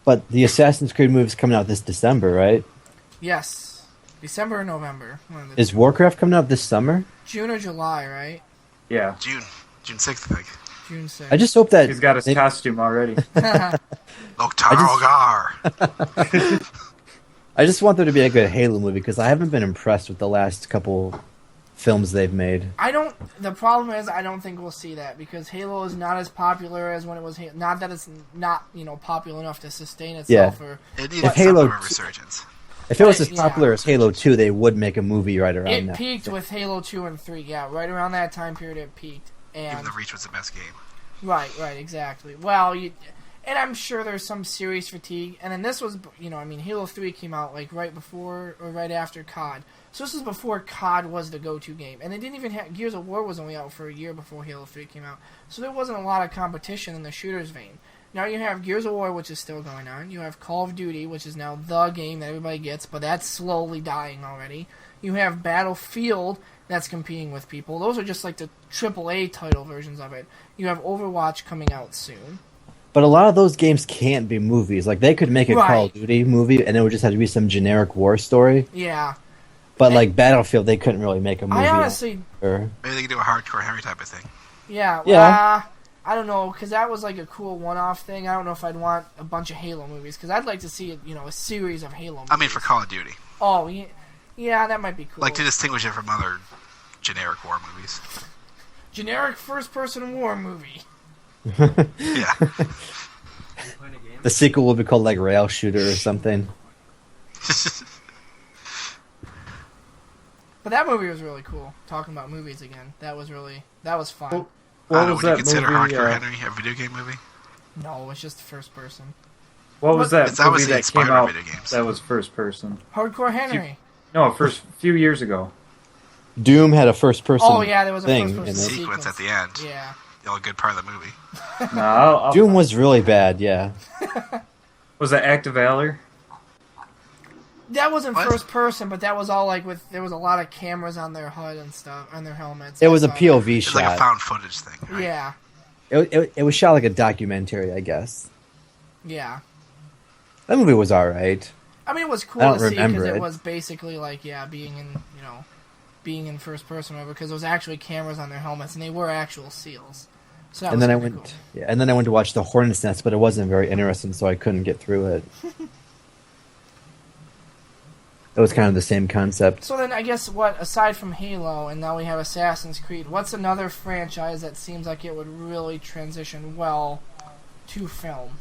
But the Assassin's Creed movie's coming out this December, right? Yes. December or November. One of the Is Warcraft coming out this summer? June or July, right? Yeah. June 6th, I think. June 6th. I just hope that He's got his they- costume already. Loktar I just want there to be a good Halo movie because I haven't been impressed with the last couple films they've made. The problem is I don't think we'll see that because Halo is not as popular as when it was. Not that it's not, popular enough to sustain itself. Yeah. Or It If needed Halo some of a 2 resurgence. If it was as Yeah. popular as Halo 2, they would make a movie right around it now. peaked with Halo 2 and 3. Yeah, right around that time period it peaked. And Even the Reach was the best game. Right, exactly. Well, and I'm sure there's some series fatigue. And then this was, Halo 3 came out like right before or right after COD. So this was before COD was the go-to game. And they didn't even have, Gears of War was only out for a year before Halo 3 came out. So there wasn't a lot of competition in the shooters vein. Now you have Gears of War, which is still going on. You have Call of Duty, which is now the game that everybody gets, but that's slowly dying already. You have Battlefield, that's competing with people. Those are just like the AAA title versions of it. You have Overwatch coming out soon. But a lot of those games can't be movies. Like, they could make a Call Right. of Duty movie, and it would just have to be some generic war story. Yeah. But, like, Battlefield, they couldn't really make a movie. I honestly... Or, Maybe they could do a hardcore Henry type of thing. Yeah, Yeah. I don't know, because that was like a cool one-off thing. I don't know if I'd want a bunch of Halo movies, because I'd like to see, a series of Halo movies. I mean, for Call of Duty. Oh, yeah, that might be cool. Like, to distinguish it from other generic war movies. Generic first-person war movie. Yeah. the sequel will be called, like, Rail Shooter or something. But that movie was really cool. Talking about movies again. That was fun. Well, I what don't know, was would you that consider movie? Hardcore Henry a video game movie? No, it's just first person. What was that It's movie obviously that inspired came by out video games. that was first person? Hardcore Henry. No, first few years ago. Doom had a first-person Oh, yeah, there was a thing first-person in it. Sequence at the end. Yeah. The only good part of the movie. No, I'll Doom was really bad, yeah. was that Act of Valor? That wasn't What? first person, but that was all like there was a lot of cameras on their HUD and stuff, on their helmets. It was a That's all. POV It's like a shot. found footage thing. Right? Yeah. It was shot like a documentary, I guess. Yeah. That movie was alright. I mean, it was cool I don't to see because remember it it. was basically like, being in first person, or whatever, because there was actually cameras on their helmets and they were actual seals. So that And was then I pretty went, cool. yeah, and then I went to watch The Hornet's Nest, but it wasn't very interesting, so I couldn't get through it. It was kind of the same concept. So then, I guess aside from Halo, and now we have Assassin's Creed, what's another franchise that seems like it would really transition well to film?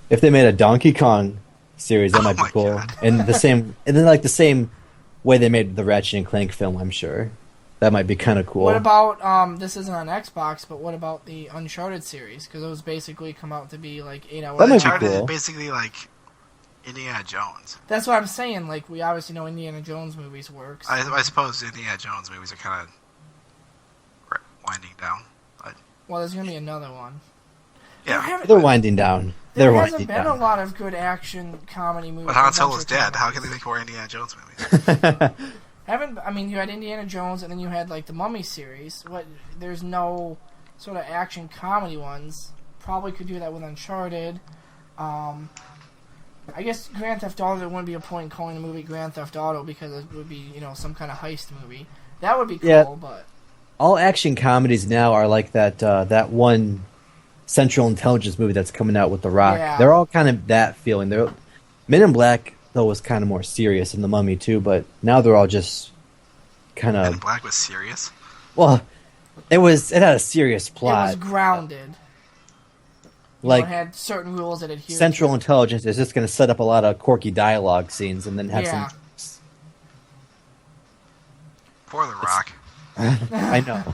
If they made a Donkey Kong series, that Oh might be my cool. God. And then like the same way they made the Ratchet and Clank film, I'm sure. That might be kind of cool. What about, this isn't on Xbox, but what about the Uncharted series? Because those basically come out to be like 8 hours. That might be Uncharted cool. is basically like Indiana Jones. That's what I'm saying. Like, we obviously know Indiana Jones movies work. So. I suppose Indiana Jones movies are kind of winding down. But Well, there's going to be another one. yeah, They're winding down. There They're hasn't winding been a down. lot of good action comedy movies. But Han Solo's adventure dead. How can comedies. they make more Indiana Jones movies? You had Indiana Jones, and then you had like the Mummy series. There's no sort of action comedy ones. Probably could do that with Uncharted. I guess Grand Theft Auto, there wouldn't be a point in calling the movie Grand Theft Auto because it would be, some kind of heist movie. That would be cool, Yeah. but All action comedies now are like that one Central Intelligence movie that's coming out with The Rock. Yeah. They're all kind of that feeling. Men in Black, though, was kind of more serious, and The Mummy, too, but now they're all just kind And of... Black was serious. Well, it had a serious it plot. was grounded. Like, It had certain rules that adhered Central to. Intelligence is just going to set up a lot of quirky dialogue scenes and then have Yeah. some... Poor The Rock. I know.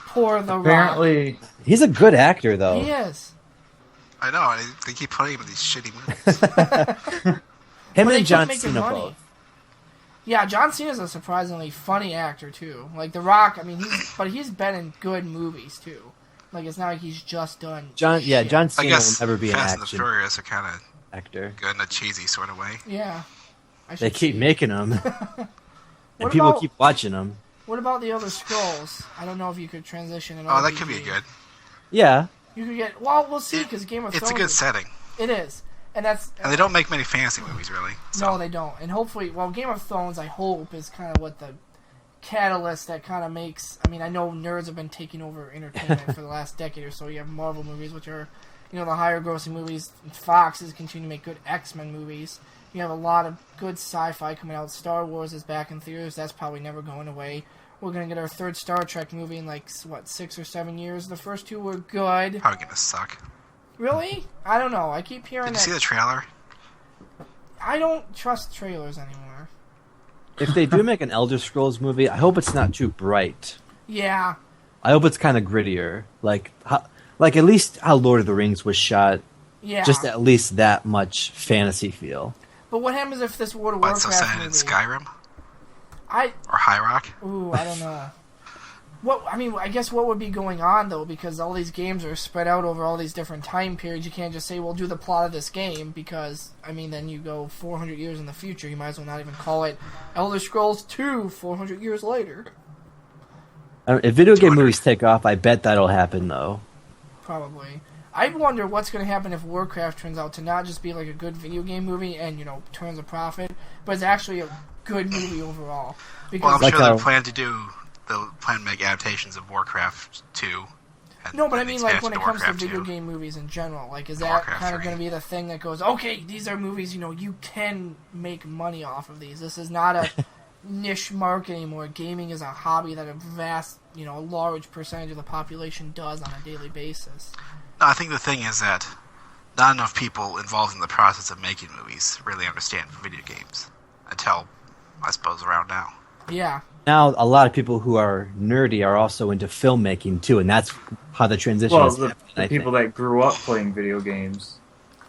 Poor The Rock. Apparently, He's a good actor, though. He is. I know. They keep putting him in these shitty movies. Him But they and John keep making Cena money. both. Yeah, John Cena's a surprisingly funny actor too. Like The Rock, he's been in good movies too. Like it's not like he's just done. John shit. Cena I will guess never be an Fast and the action Furious are kind of actor. good in a cheesy sort of way. Yeah. I They should keep see. making them, and What people about- keep watching them. What about the other Scrolls? I don't know if you could transition an Oh, that RPG. could be good. Yeah, You could get. Well, we'll see because Game of Thrones. It's a good setting. It is, and that's. And they don't make many fantasy movies, really. So. No, they don't. And hopefully, Game of Thrones, I hope, is kind of what the catalyst that kind of makes. I know nerds have been taking over entertainment for the last decade or so. You have Marvel movies, which are, the higher grossing movies. Fox is continuing to make good X-Men movies. You have a lot of good sci-fi coming out. Star Wars is back in theaters. That's probably never going away. We're going to get our third Star Trek movie in 6 or 7 years. The first two were good. Probably gonna suck. Really? I don't know. I keep hearing Did you that. see the trailer? I don't trust trailers anymore. if they do make an Elder Scrolls movie, I hope it's not too bright. Yeah. I hope it's kind of grittier, like at least how Lord of the Rings was shot. Yeah. Just at least that much fantasy feel. But what happens if this World of What's Warcraft so sad movie? in Skyrim I or High Rock? I don't know. I guess what would be going on though, because all these games are spread out over all these different time periods. You can't just say, "Well, do the plot of this game," because then you go 400 years in the future. You might as well not even call it Elder Scrolls 2 400 years later. If video game 200. movies take off, I bet that'll happen though. Probably. I wonder what's going to happen if Warcraft turns out to not just be like a good video game movie and turns a profit, but it's actually a good movie overall. Because Well, I'm Like sure how- they'll plan to make adaptations of Warcraft 2. and no, but I the mean, when expansion it comes to Warcraft video 2. game movies in general, is that Warcraft kind of 3. going to be the thing that goes, okay, these are movies, you can make money off of these. This is not a niche market anymore. Gaming is a hobby that a vast, large percentage of the population does on a daily basis. No, I think the thing is that not enough people involved in the process of making movies really understand video games until, I suppose, around now. Yeah. Now, a lot of people who are nerdy are also into filmmaking too, and that's how the transition well, is the happening, I people think. that grew up playing video games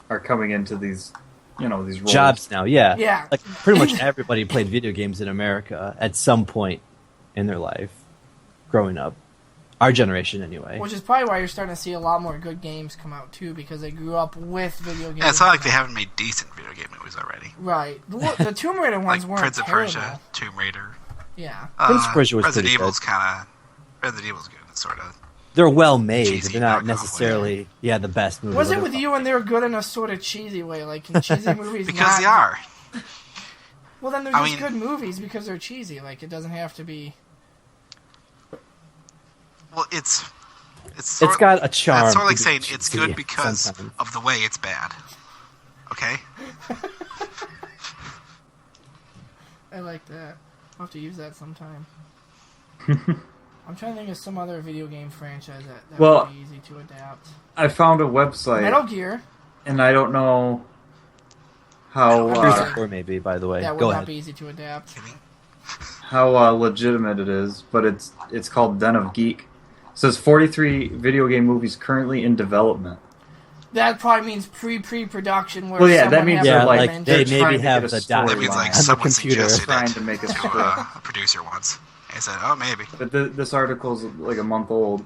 are coming into these roles. Jobs now, yeah. Yeah. Like pretty much everybody played video games in America at some point in their life, growing up. Our generation, anyway. Which is probably why you're starting to see a lot more good games come out, too, because they grew up with video games. Yeah, it's not like they haven't made decent video game movies already. Right. The Tomb Raider ones Like weren't Prince of terrible. Persia, Tomb Raider. Yeah. Prince of Persia was Resident pretty Evil's good. Resident Evil's good. It's sort of. They're well made. Cheesy They're not knockoff, necessarily, the best movie. Was it with you when they were good in a sort of cheesy way? Like, in cheesy movies Because not... they are. Well, then they're I just mean- good movies because they're cheesy. Like, it doesn't have to be... Well, it's It's got a charm. It's sort of like to saying be it's cheesy good because sometimes. of the way it's bad. Okay? I like that. I'll have to use that sometime. I'm trying to think of some other video game franchise that Well- would be easy to adapt. I found a website, Metal Gear. and I don't know how Here's the core, maybe. By the way, That would go not ahead. be easy to adapt. legitimate it is, but it's called Den of Geek. It says 43 video game movies currently in development. That probably means pre-production. Where Well, yeah, that someone means has they're a like- plan they to- trying maybe to have get a the story dot That means line. like on the someone computer. suggested Trying it to make a to script. a producer once. And said, oh, maybe. But this article's like a month old.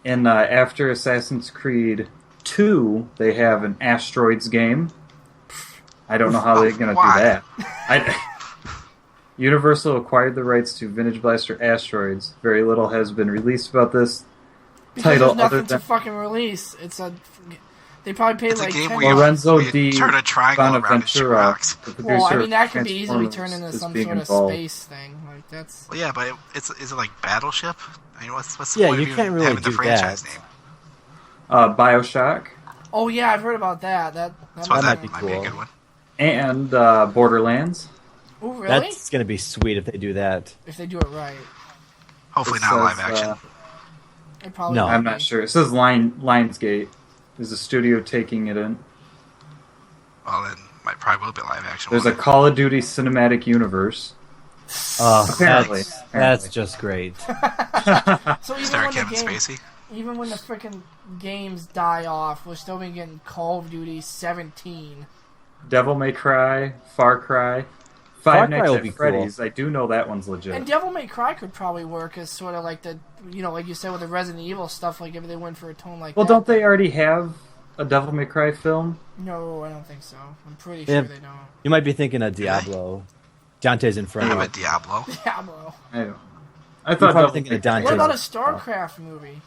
And after Assassin's Creed 2, they have an Asteroids game. I don't know how they're going to do that. Universal acquired the rights to Vintage Blaster Asteroids. Very little has been released about this title. There's nothing to fucking release. They probably paid It's like a game 10 where Lorenzo you D. turn a triangle around and shoot rocks. Well, I mean, that could be easily turned into some sort of space thing. Like, that's... Well, yeah, but is it like Battleship? I mean, what's the Yeah, point you of can't even really having the do franchise that. name? BioShock Oh, yeah, I've heard about that. That So might be be a cool. good one. and Borderlands. Ooh, really? That's going to be sweet if they do that. If they do it right. Hopefully It not live says, action. It probably No. will I'm be. not sure. It says Lionsgate is the studio taking it in. Well, then probably will be live action. There's a won't it? Call of Duty cinematic universe. Apparently. That's just great. So even Star when, Kevin the game, Spacey. even when the freaking games die off, we're still been getting Call of Duty 17. Devil May Cry, Far Cry, Far Five Cry Nights will at be Freddy's. I do know that one's legit. And Devil May Cry could probably work as sort of like the, like you said with the Resident Evil stuff, like if they went for a tone like Well, that. don't they already have a Devil May Cry film? No, I don't think so. I'm pretty Yeah. sure they don't. You might be thinking of Diablo. Dante's I Inferno. have a Diablo. Diablo. I You're thought probably Devil thinking May of Cry- Dante's What about a Inferno. StarCraft movie?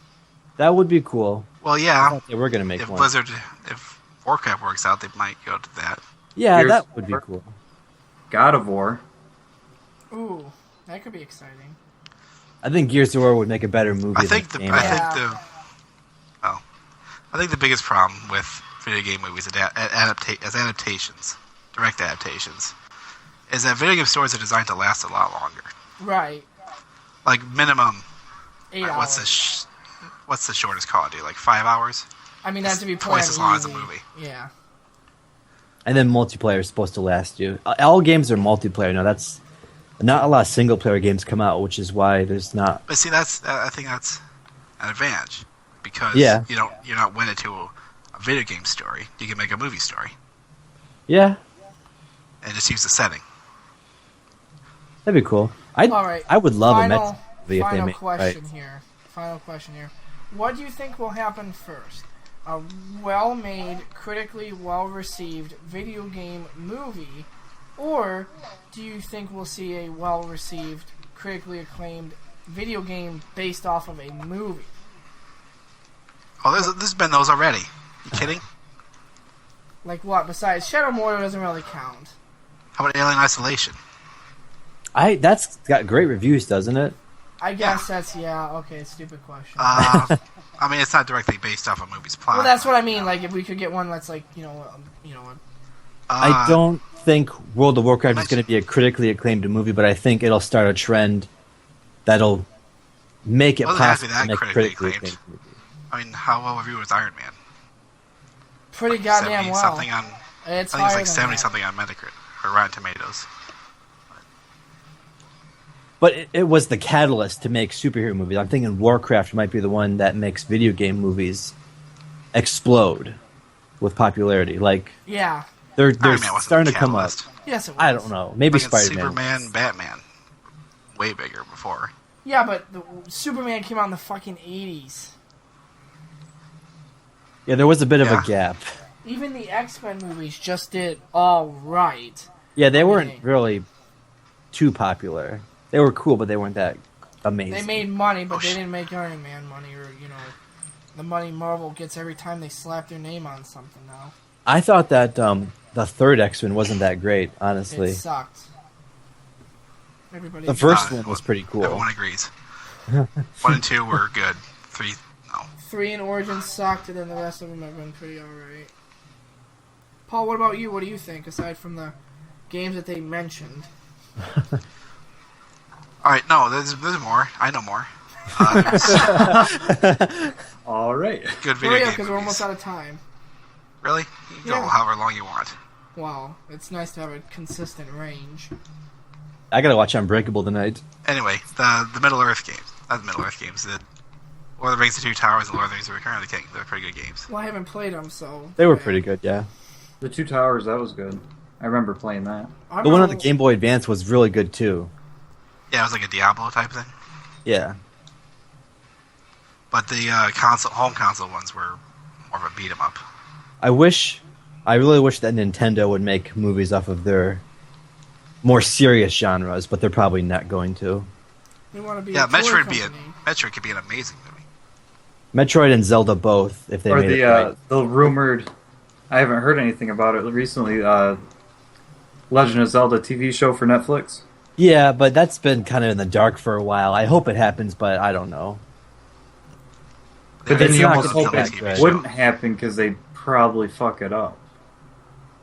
That would be cool. Well, I yeah. thought they were going to make If one. Blizzard, if Warcraft works out, they might go to that. Yeah, Here's- that would be cool. God of War. Ooh, that could be exciting. I think Gears of War would make a better movie. I think than the game. I think the biggest problem with video game movies as adaptations, direct adaptations, is that video game stories are designed to last a lot longer. Right. Like minimum, 8 what's hours. what's the shortest Call of Duty? Like 5 hours? I mean, that's to be twice playing as long as a easy. movie. Yeah. And then multiplayer is supposed to last you. All games are multiplayer now. That's not a lot of single player games come out, which is why there's not. But see, I think that's an advantage because Yeah. you're not wedded to a video game story. You can make a movie story Yeah, and just use the setting. that'd be cool. All right. I would love a Final Mexican movie if they made it question right. here. Final question here. What do you think will happen first? A well-made, critically well-received video game movie, or do you think we'll see a well-received, critically acclaimed video game based off of a movie? Oh, there's been those already. You kidding? Like what? Besides, Shadow Mortal doesn't really count. How about Alien Isolation? That's got great reviews, doesn't it? I guess that's okay. Stupid question. I mean, it's not directly based off a movie's plot. well, that's what I mean. Like, if we could get one that's like, I don't think World of Warcraft is going to be a critically acclaimed movie, but I think it'll start a trend that'll make it Doesn't have to possible be to that make a critically critically acclaimed. acclaimed movie. I mean, how well reviewed was Iron Man? pretty Like goddamn 70 well. something on. It's I think it's higher like than 70 that. something on Metacritic or Rotten Tomatoes. But it was the catalyst to make superhero movies. I'm thinking Warcraft might be the one that makes video game movies explode with popularity. Like Yeah. they're Iron Man wasn't starting the to come up. catalyst. Yes, it was. I don't know. Maybe Like Spider-Man. Superman, Batman, way bigger before. Yeah, but Superman came out in the fucking 80s. Yeah, there was a bit of Yeah. a gap. Even the X-Men movies just did all right. Yeah, they weren't Okay. really too popular. They were cool, but they weren't that amazing. They made money, but Oh, they shit. didn't make Iron Man money, or the money Marvel gets every time they slap their name on something. Now I thought that the third X-Men wasn't that great, honestly. it sucked. Everybody. The first Uh, one was pretty cool. Everyone agrees. 1 and 2 were good. 3, no. 3 in Origins sucked, and then the rest of them have been pretty alright. Paul, what about you? What do you think, aside from the games that they mentioned? All right, no, there's more. I know more. All right. Good video Hurry game up, because we're almost movies. out of time. Really? You can go Yeah. however long you want. Wow, it's nice to have a consistent range. I gotta watch Unbreakable tonight. Anyway, the Middle Earth games. Not the Middle Earth games. The Lord of the Rings: The Two Towers and Lord of the Rings: The Return of the King. They're pretty good games. Well, I haven't played them, so... They were yeah. pretty good, yeah. The Two Towers, that was good. I remember playing that. I The one on the remember- Game Boy Advance was really good too. Yeah, it was like a Diablo type thing. Yeah. But the home console ones were more of a beat 'em up. I really wish that Nintendo would make movies off of their more serious genres, but they're probably not going to. They want to be Yeah, a toy Metroid could be an amazing movie. Metroid and Zelda both, if they Or made it right. the rumored, I haven't heard anything about it recently, Legend of Zelda TV show for Netflix. Yeah, but that's been kind of in the dark for a while. I hope it happens, but I don't know. But then It's you not almost gonna hope be it that good. wouldn't happen because they'd probably fuck it up.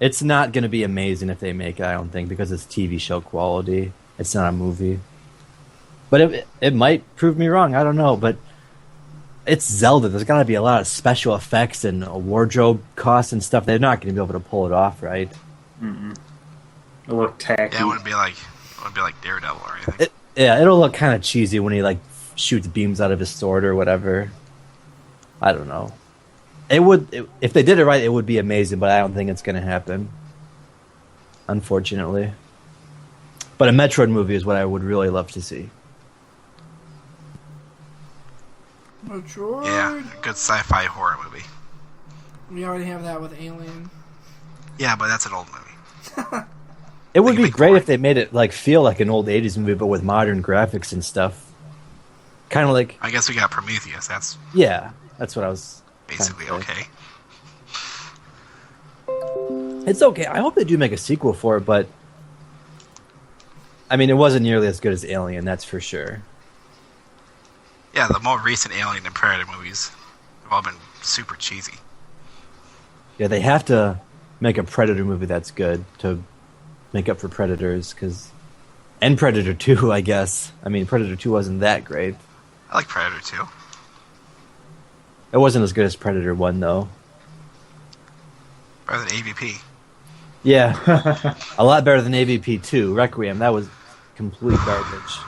It's not going to be amazing if they make it, I don't think, because it's TV show quality. It's not a movie. But it might prove me wrong. I don't know. But it's Zelda. There's got to be a lot of special effects and a wardrobe costs and stuff. They're not going to be able to pull it off, right? It'll look tacky. Yeah, it wouldn't be like Daredevil or anything. It'll look kind of cheesy when he like shoots beams out of his sword or whatever. I don't know. If they did it right, it would be amazing, but I don't think it's going to happen. Unfortunately. But a Metroid movie is what I would really love to see. Metroid. Yeah, a good sci-fi horror movie. We already have that with Alien. Yeah, but that's an old movie. It would They can be make great more. if they made it like feel like an old 80s movie, but with modern graphics and stuff. Kind of like, I guess we got Prometheus. That's yeah, that's what I was basically trying to say. okay. It's okay. I hope they do make a sequel for it, but I mean, it wasn't nearly as good as Alien, that's for sure. Yeah, the more recent Alien and Predator movies have all been super cheesy. Yeah, they have to make a Predator movie that's good to make up for Predators, and Predator 2, I guess. I mean, Predator 2 wasn't that great. I like Predator 2. It wasn't as good as Predator 1, though. Better than AVP. Yeah, a lot better than AVP 2. Requiem, that was complete garbage.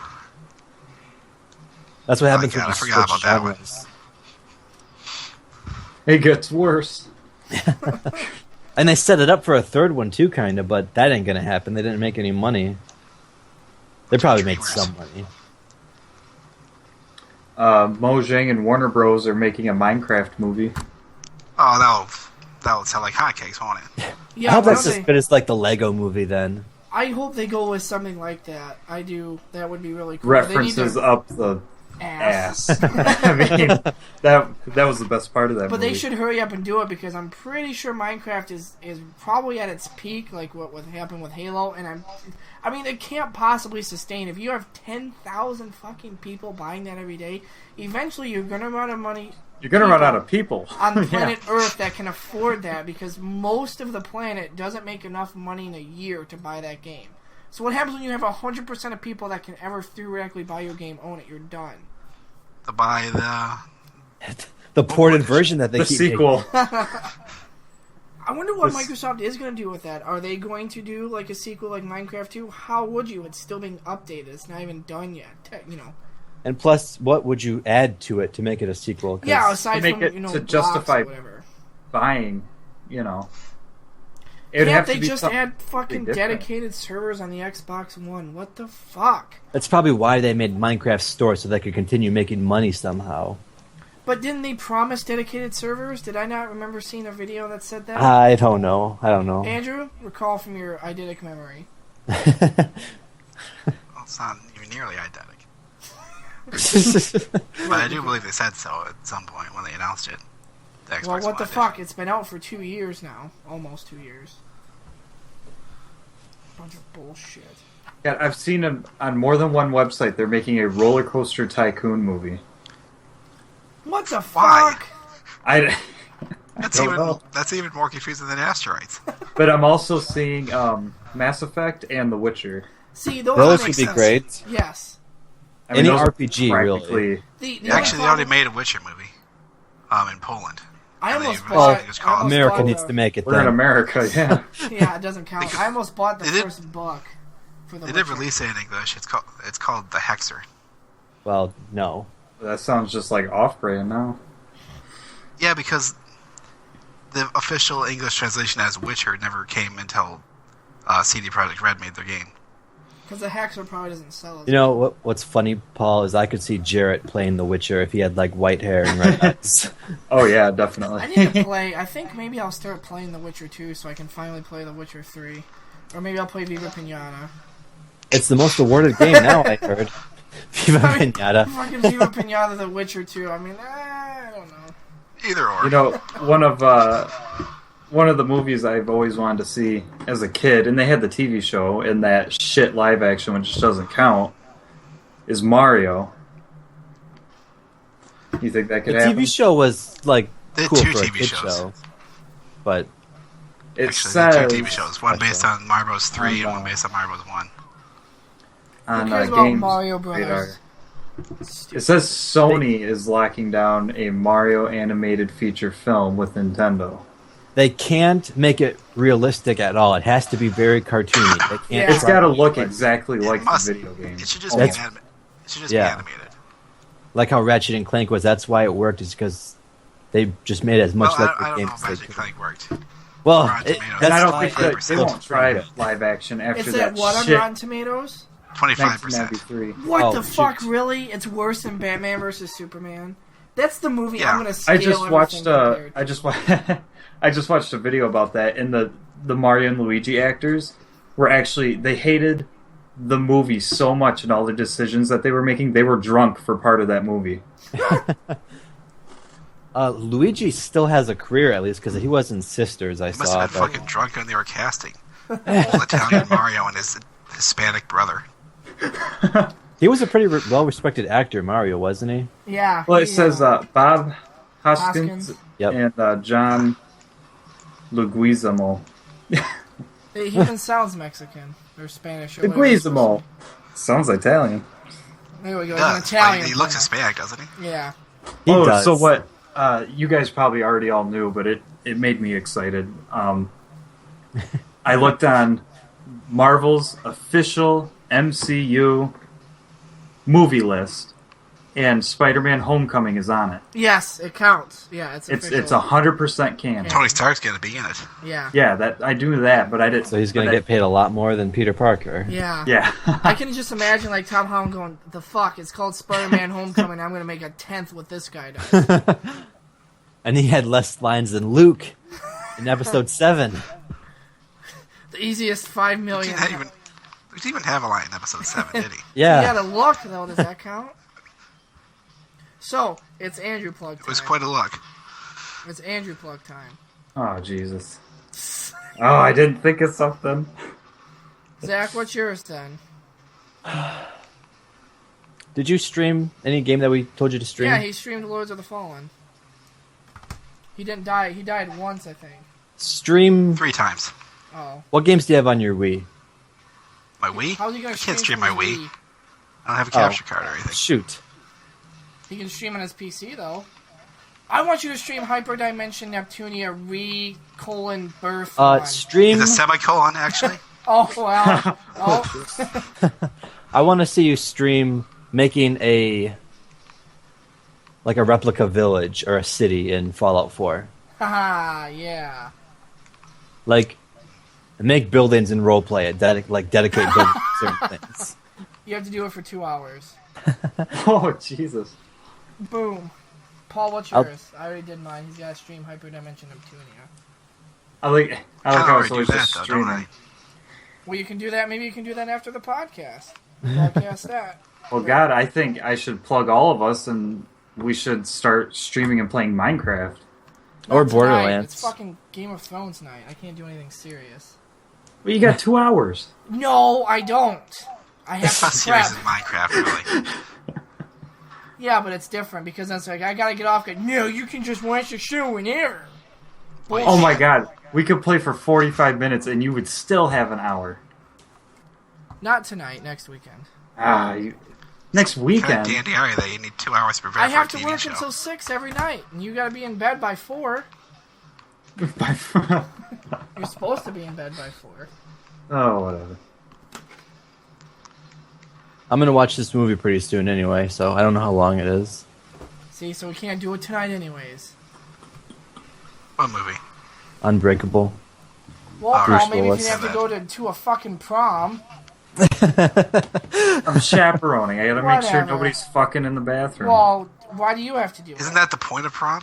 That's what happens God, when you I forgot switch about that one. genres. It gets worse. And they set it up for a third one, too, kind of, but that ain't going to happen. They didn't make any money. They probably made Dreamers. some money. Mojang and Warner Bros. Are making a Minecraft movie. Oh, that'll sell like hotcakes, won't it? Yeah, I hope why that's don't as they- good as like the Lego movie then. I hope they go with something like that. I do. That would be really cool. They need References to- up the ass. ass. I mean, that was the best part of that But movie. they should hurry up and do it because I'm pretty sure Minecraft is probably at its peak, like what happened with Halo. And I mean, it can't possibly sustain. If you have 10,000 fucking people buying that every day, eventually you're gonna run out of money. You're going to run out of people. On Yeah. planet Earth that can afford that because most of the planet doesn't make enough money in a year to buy that game. So what happens when you have 100% of people that can ever theoretically buy your game, own it? You're done. To buy The ported version that they The keep sequel. I wonder what This- Microsoft is going to do with that. Are they going to do like a sequel like Minecraft 2? How would you? It's still being updated. It's not even done yet. And plus, what would you add to it to make it a sequel? 'Cause Yeah, aside make from it to blocks justify or whatever. Buying, It would Can't have to they be just something add fucking different. dedicated servers on the Xbox One? What the fuck? That's probably why they made Minecraft Store, so they could continue making money somehow. But didn't they promise dedicated servers? Did I not remember seeing a video that said that? I don't know. Andrew, recall from your eidetic memory. well, it's not even nearly eidetic. But I do believe they said so at some point when they announced it. The Xbox Well, what the One fuck? It's been out for 2 years now. Almost 2 years. Bunch of bullshit. Yeah, I've seen them on more than one website. They're making a roller coaster tycoon movie. What the Why? fuck? That's don't know. that's even more confusing than asteroids. But I'm also seeing Mass Effect and The Witcher. See, those Those make would be sense. great. Yes. I mean, Any those are RPG, really. practically- The Actually, they only already problem- made a Witcher movie in Poland. I and they almost eventually bought. just I called- almost America bought needs the- to make it We're in then. America, yeah. Yeah, it doesn't count. I almost bought the They did- first book for the. They did Witcher. release it in English. It's called The Hexer. Well, no. That sounds just like off-brand now. Yeah, because the official English translation as Witcher never came until CD Projekt Red made their game. Because the Haxor probably doesn't sell as You know what's funny, Paul, is I could see Jarrett playing The Witcher if he had like white hair and red eyes. Oh yeah, definitely. I need to play. I think maybe I'll start playing The Witcher 2 so I can finally play The Witcher 3. Or maybe I'll play Viva Pinata. It's the most awarded game now, I heard. Viva Pinata. Fucking Viva Pinata, The Witcher 2. I mean, I don't know. Either or. You know, one of the movies I've always wanted to see as a kid, and they had the TV show, and that shit live action, which doesn't count, is Mario. You think that could The happen? TV show was like They had cool two for a TV kid shows. show, but It Actually, says there are two TV shows. One based on Mario Bros. 3 and on, one based on Mario Bros. 1. on Who cares about games Mario radar. Brothers? It says Sony is locking down a Mario animated feature film with Nintendo. they can't make it realistic at all. It has to be very cartoony. They can't Yeah. It's got to look like- exactly like the must. video game. It should just That's- be animated. It should just Yeah. be animated. like how Ratchet and Clank was. That's why it worked, is because they just made it as much Well, like I the don't game know as if they Magic could. Clank worked. Well, Rotten Tomatoes. And I don't why think that it they looks won't pretty try good. live action after It's that at what on shit. Rotten Tomatoes? 25%. 1993. What Oh, the shoot. fuck, really? It's worse than Batman vs Superman? That's the movie Yeah. I'm gonna scale I just watched everything I just I just watched a video about that, and the Mario and Luigi actors were actually, they hated the movie so much and all the decisions that they were making. They were drunk for part of that movie. Luigi still has a career, at least, because he was in Sisters, I He must saw. have been But fucking drunk when they were casting. Old Italian Mario and his Hispanic brother. he was a pretty well-respected actor, Mario, wasn't he? Yeah. Well, it he, says Bob Hoskins, Hoskins. Yep. and John Leguizamo. He even sounds Mexican or Spanish. Or whatever. Leguizamo. Sounds Italian. There we go. He He's an does. Italian. He looks player. Hispanic, doesn't he? Yeah. He does. So what? You guys probably already all knew, but it made me excited. I looked on Marvel's official MCU movie list, and Spider-Man: Homecoming is on it. Yes, it counts. Yeah, it's It's official. 100% canon. Yeah. Tony Stark's going to be in it. Yeah. Yeah, that I do that, but I didn't. So he's going to but get paid a lot more than Peter Parker. Yeah. Yeah. I can just imagine like Tom Holland going, "The fuck? It's called Spider-Man: Homecoming. I'm gonna make a 10th what this guy does." And he had less lines than Luke in episode 7. The easiest 5 He million. didn't even have a line in episode 7, did he? Yeah. You gotta look though. Does that count? So it's Andrew plug time. It was quite a look. It's Andrew plug time. Oh Jesus. Oh, I didn't think of something. Zach, what's yours then? Did you stream any game that we told you to stream? Yeah, he streamed Lords of the Fallen. He didn't die. He died once, I think. Stream. 3 times. Oh. What games do you have on your Wii? My Wii? How's he gonna I can't stream from my his Wii. I don't have a capture card or anything. Shoot. He can stream on his PC though. I want you to stream Hyperdimension Neptunia Birth 1. Stream. It's a semicolon, actually. Oh wow. Oh. I want to see you stream making a replica village or a city in Fallout 4. Haha, yeah. Like, make buildings and roleplay it. Dedicate buildings to certain things. You have to do it for 2 hours. Oh Jesus. Boom. Paul, what's I'll- yours? I already did mine. He's got to stream Hyperdimension Neptunia. I like I how already it's do always that, just though, don't streaming. I? Well, you can do that. Maybe you can do that after the podcast. Podcast that. Well, God, I think I should plug all of us, and we should start streaming and playing Minecraft. Or Not tonight. Borderlands. It's fucking Game of Thrones night. I can't do anything serious. Well, you got 2 hours. No, I don't. I have It's not to serious prep. as Minecraft, really. Yeah, but it's different because that's like I gotta get off. No, you can just watch the show whenever. Oh my God, we could play for 45 minutes, and you would still have an hour. Not tonight. Next weekend. Next Kind weekend. of dandy are you that you need 2 hours to prepare I for have a to TV work show. until 6 every night, and you gotta be in bed by 4. You're supposed to be in bed by 4. Oh, whatever. I'm gonna watch this movie pretty soon anyway, so I don't know how long it is. See, so we can't do it tonight, anyways. What movie? Unbreakable. Well, Bruce Paul, maybe if Willis. you have to go to a fucking prom. I'm chaperoning. I gotta make sure Whatever. nobody's fucking in the bathroom. Well, why do you have to do it? Isn't that the point of prom?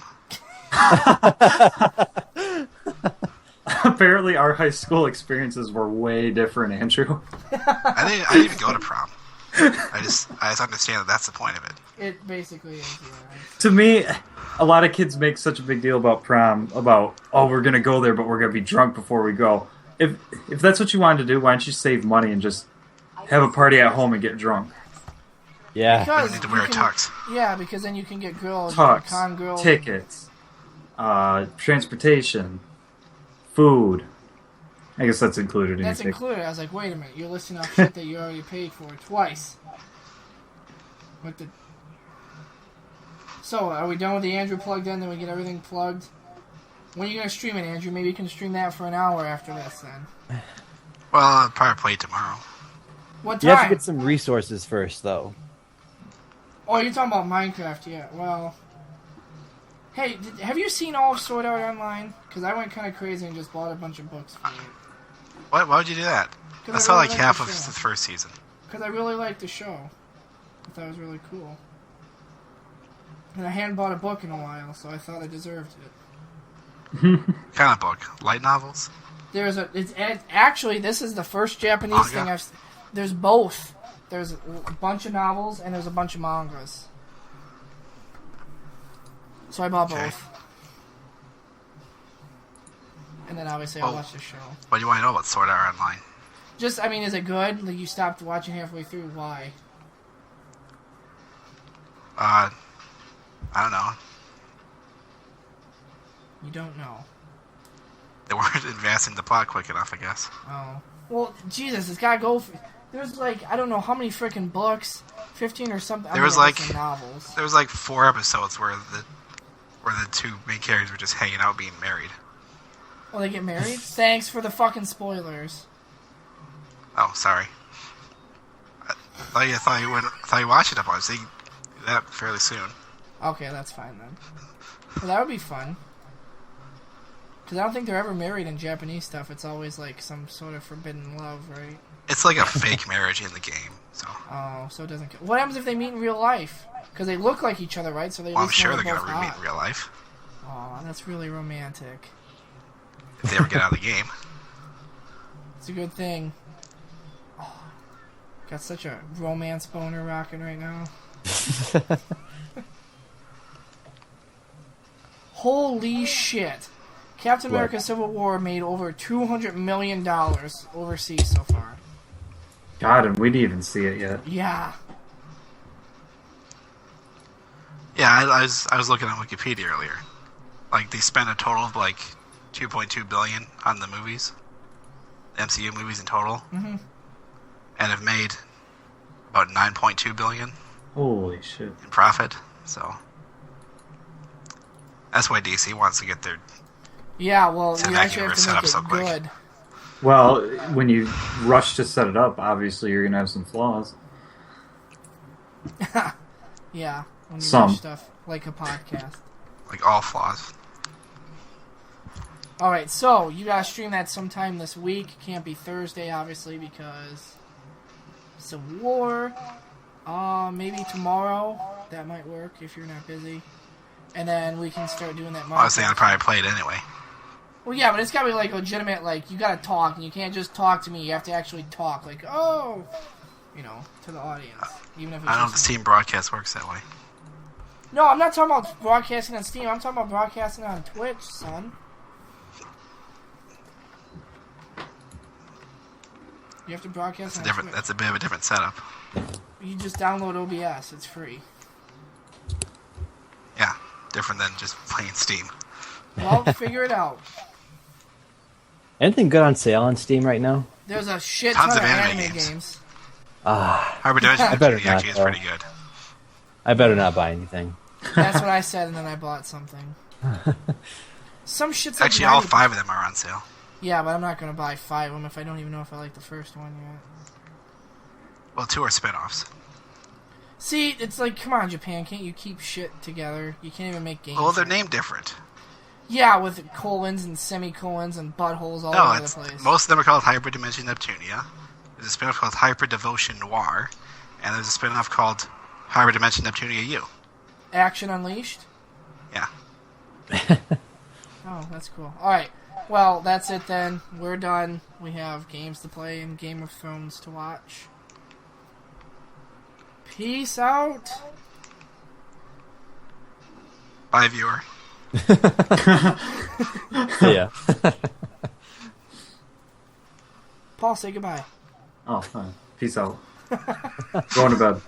Apparently, our high school experiences were way different, Andrew. I didn't even go to prom. I just understand that that's the point of it. It basically is, yeah. To me, a lot of kids make such a big deal about prom, about, oh, we're gonna go there, but we're gonna be drunk before we go. If that's what you wanted to do, why don't you save money and just have a party at home and get drunk? Yeah. You Because need to you wear a can- tux. Yeah, because then you can get girls, Tux, con girls. tickets, transportation, food. I guess that's included in That's your ticket. included. I was like, wait a minute, you're listing off shit that you already paid for twice. With the... So, are we done with the Andrew plugged in? Then we get everything plugged? When are you going to stream it, Andrew? Maybe you can stream that for an hour after this, then. Well, I'll probably play it tomorrow. What You have to time? get some resources first, though. Oh, you're talking about Minecraft, yeah. Well... Hey, have you seen all of Sword Art Online? Because I went kind of crazy and just bought a bunch of books for it. Why would you do that? 'Cause I saw really like like half the of show. the first season. Because I really liked the show. I thought it was really cool. And I hadn't bought a book in a while, so I thought I deserved it. Kind of book. Light novels? Actually, this is the first Japanese Manga? thing there's both. There's a bunch of novels and there's a bunch of mangas. So I bought Okay. both. And then obviously I Well- watched the show. What do you want to know about Sword Art Online? Just, I mean, is it good? Like, you stopped watching halfway through. Why? I don't know. You don't know. They weren't advancing the plot quick enough, I guess. Oh. Well, Jesus, it's gotta go for... There's like, I don't know how many freaking books. 15 or something. There was like... novels. There was like 4 episodes where the two main characters were just hanging out being married. Oh, they get married? Thanks for the fucking spoilers. Oh, sorry. I thought you watched it up. I was seeing that fairly soon. Okay, that's fine then. Well, that would be fun. Because I don't think they're ever married in Japanese stuff. It's always like some sort of forbidden love, right? It's like a fake marriage in the game. So, Oh, so it doesn't... What happens if they meet in real life? Because they look like each other, right? So they at well, I'm least know sure they're both gonna re-meet hot. in real life Aw, that's really romantic. if they ever get out of the game. It's a good thing. Oh, got such a romance boner rocking right now. Holy shit. Captain What? America Civil War made over $200 million overseas so far. God, and we didn't even see it yet. Yeah. Yeah, I was looking on Wikipedia earlier. Like they spent a total of like 2.2 billion on the movies, MCU movies in total, Mhm. and have made about 9.2 billion Holy shit. in profit. So that's why DC wants to get their. Yeah, well, So you that actually can have to set make up it so quick. good. Well, when you rush to set it up, obviously you're gonna have some flaws. Yeah, when you Some. watch stuff like a podcast. Like all flaws. Alright, so you gotta stream that sometime this week. Can't be Thursday, obviously, because Civil War. Maybe tomorrow. That might work if you're not busy. And then we can start doing that. I was saying I'd probably play it anyway. Well, yeah, but it's gotta be like legitimate. Like you gotta talk, and you can't just talk to me. You have to actually talk. Like, oh, you know, to the audience. Even if it's I don't know if the just- Steam broadcast works that way. No, I'm not talking about broadcasting on Steam. I'm talking about broadcasting on Twitch, son. You have to broadcast on Twitch. That's a bit of a different setup. You just download OBS. It's free. Yeah, different than just playing Steam. Well, figure it out. Anything good on sale on Steam right now? There's a shit Tons ton of of anime anime games. games. Harbor Dungeon I better actually not, is though. pretty good. I better not buy anything. That's what I said, and then I bought something. Some shit's like Actually, all 90 5 of them are on sale. Yeah, but I'm not gonna buy 5 of them if I don't even know if I like the first one yet. Well, 2 are spin-offs. See, it's like, come on, Japan, can't you keep shit together? You can't even make games. Well, they're right. named different. Yeah, with colons and semicolons and buttholes all No, over it's the place. most of them are called Hyperdimension Neptunia. There's a spin-off called Hyper Devotion Noir, and there's a spin-off called Hyper Dimension Neptunia U. Action Unleashed? Yeah. Oh, that's cool. Alright, well, that's it then. We're done. We have games to play and Game of Thrones to watch. Peace out. Bye, viewer. Yeah. Paul, say goodbye. Oh, fine. Peace out. Going to bed.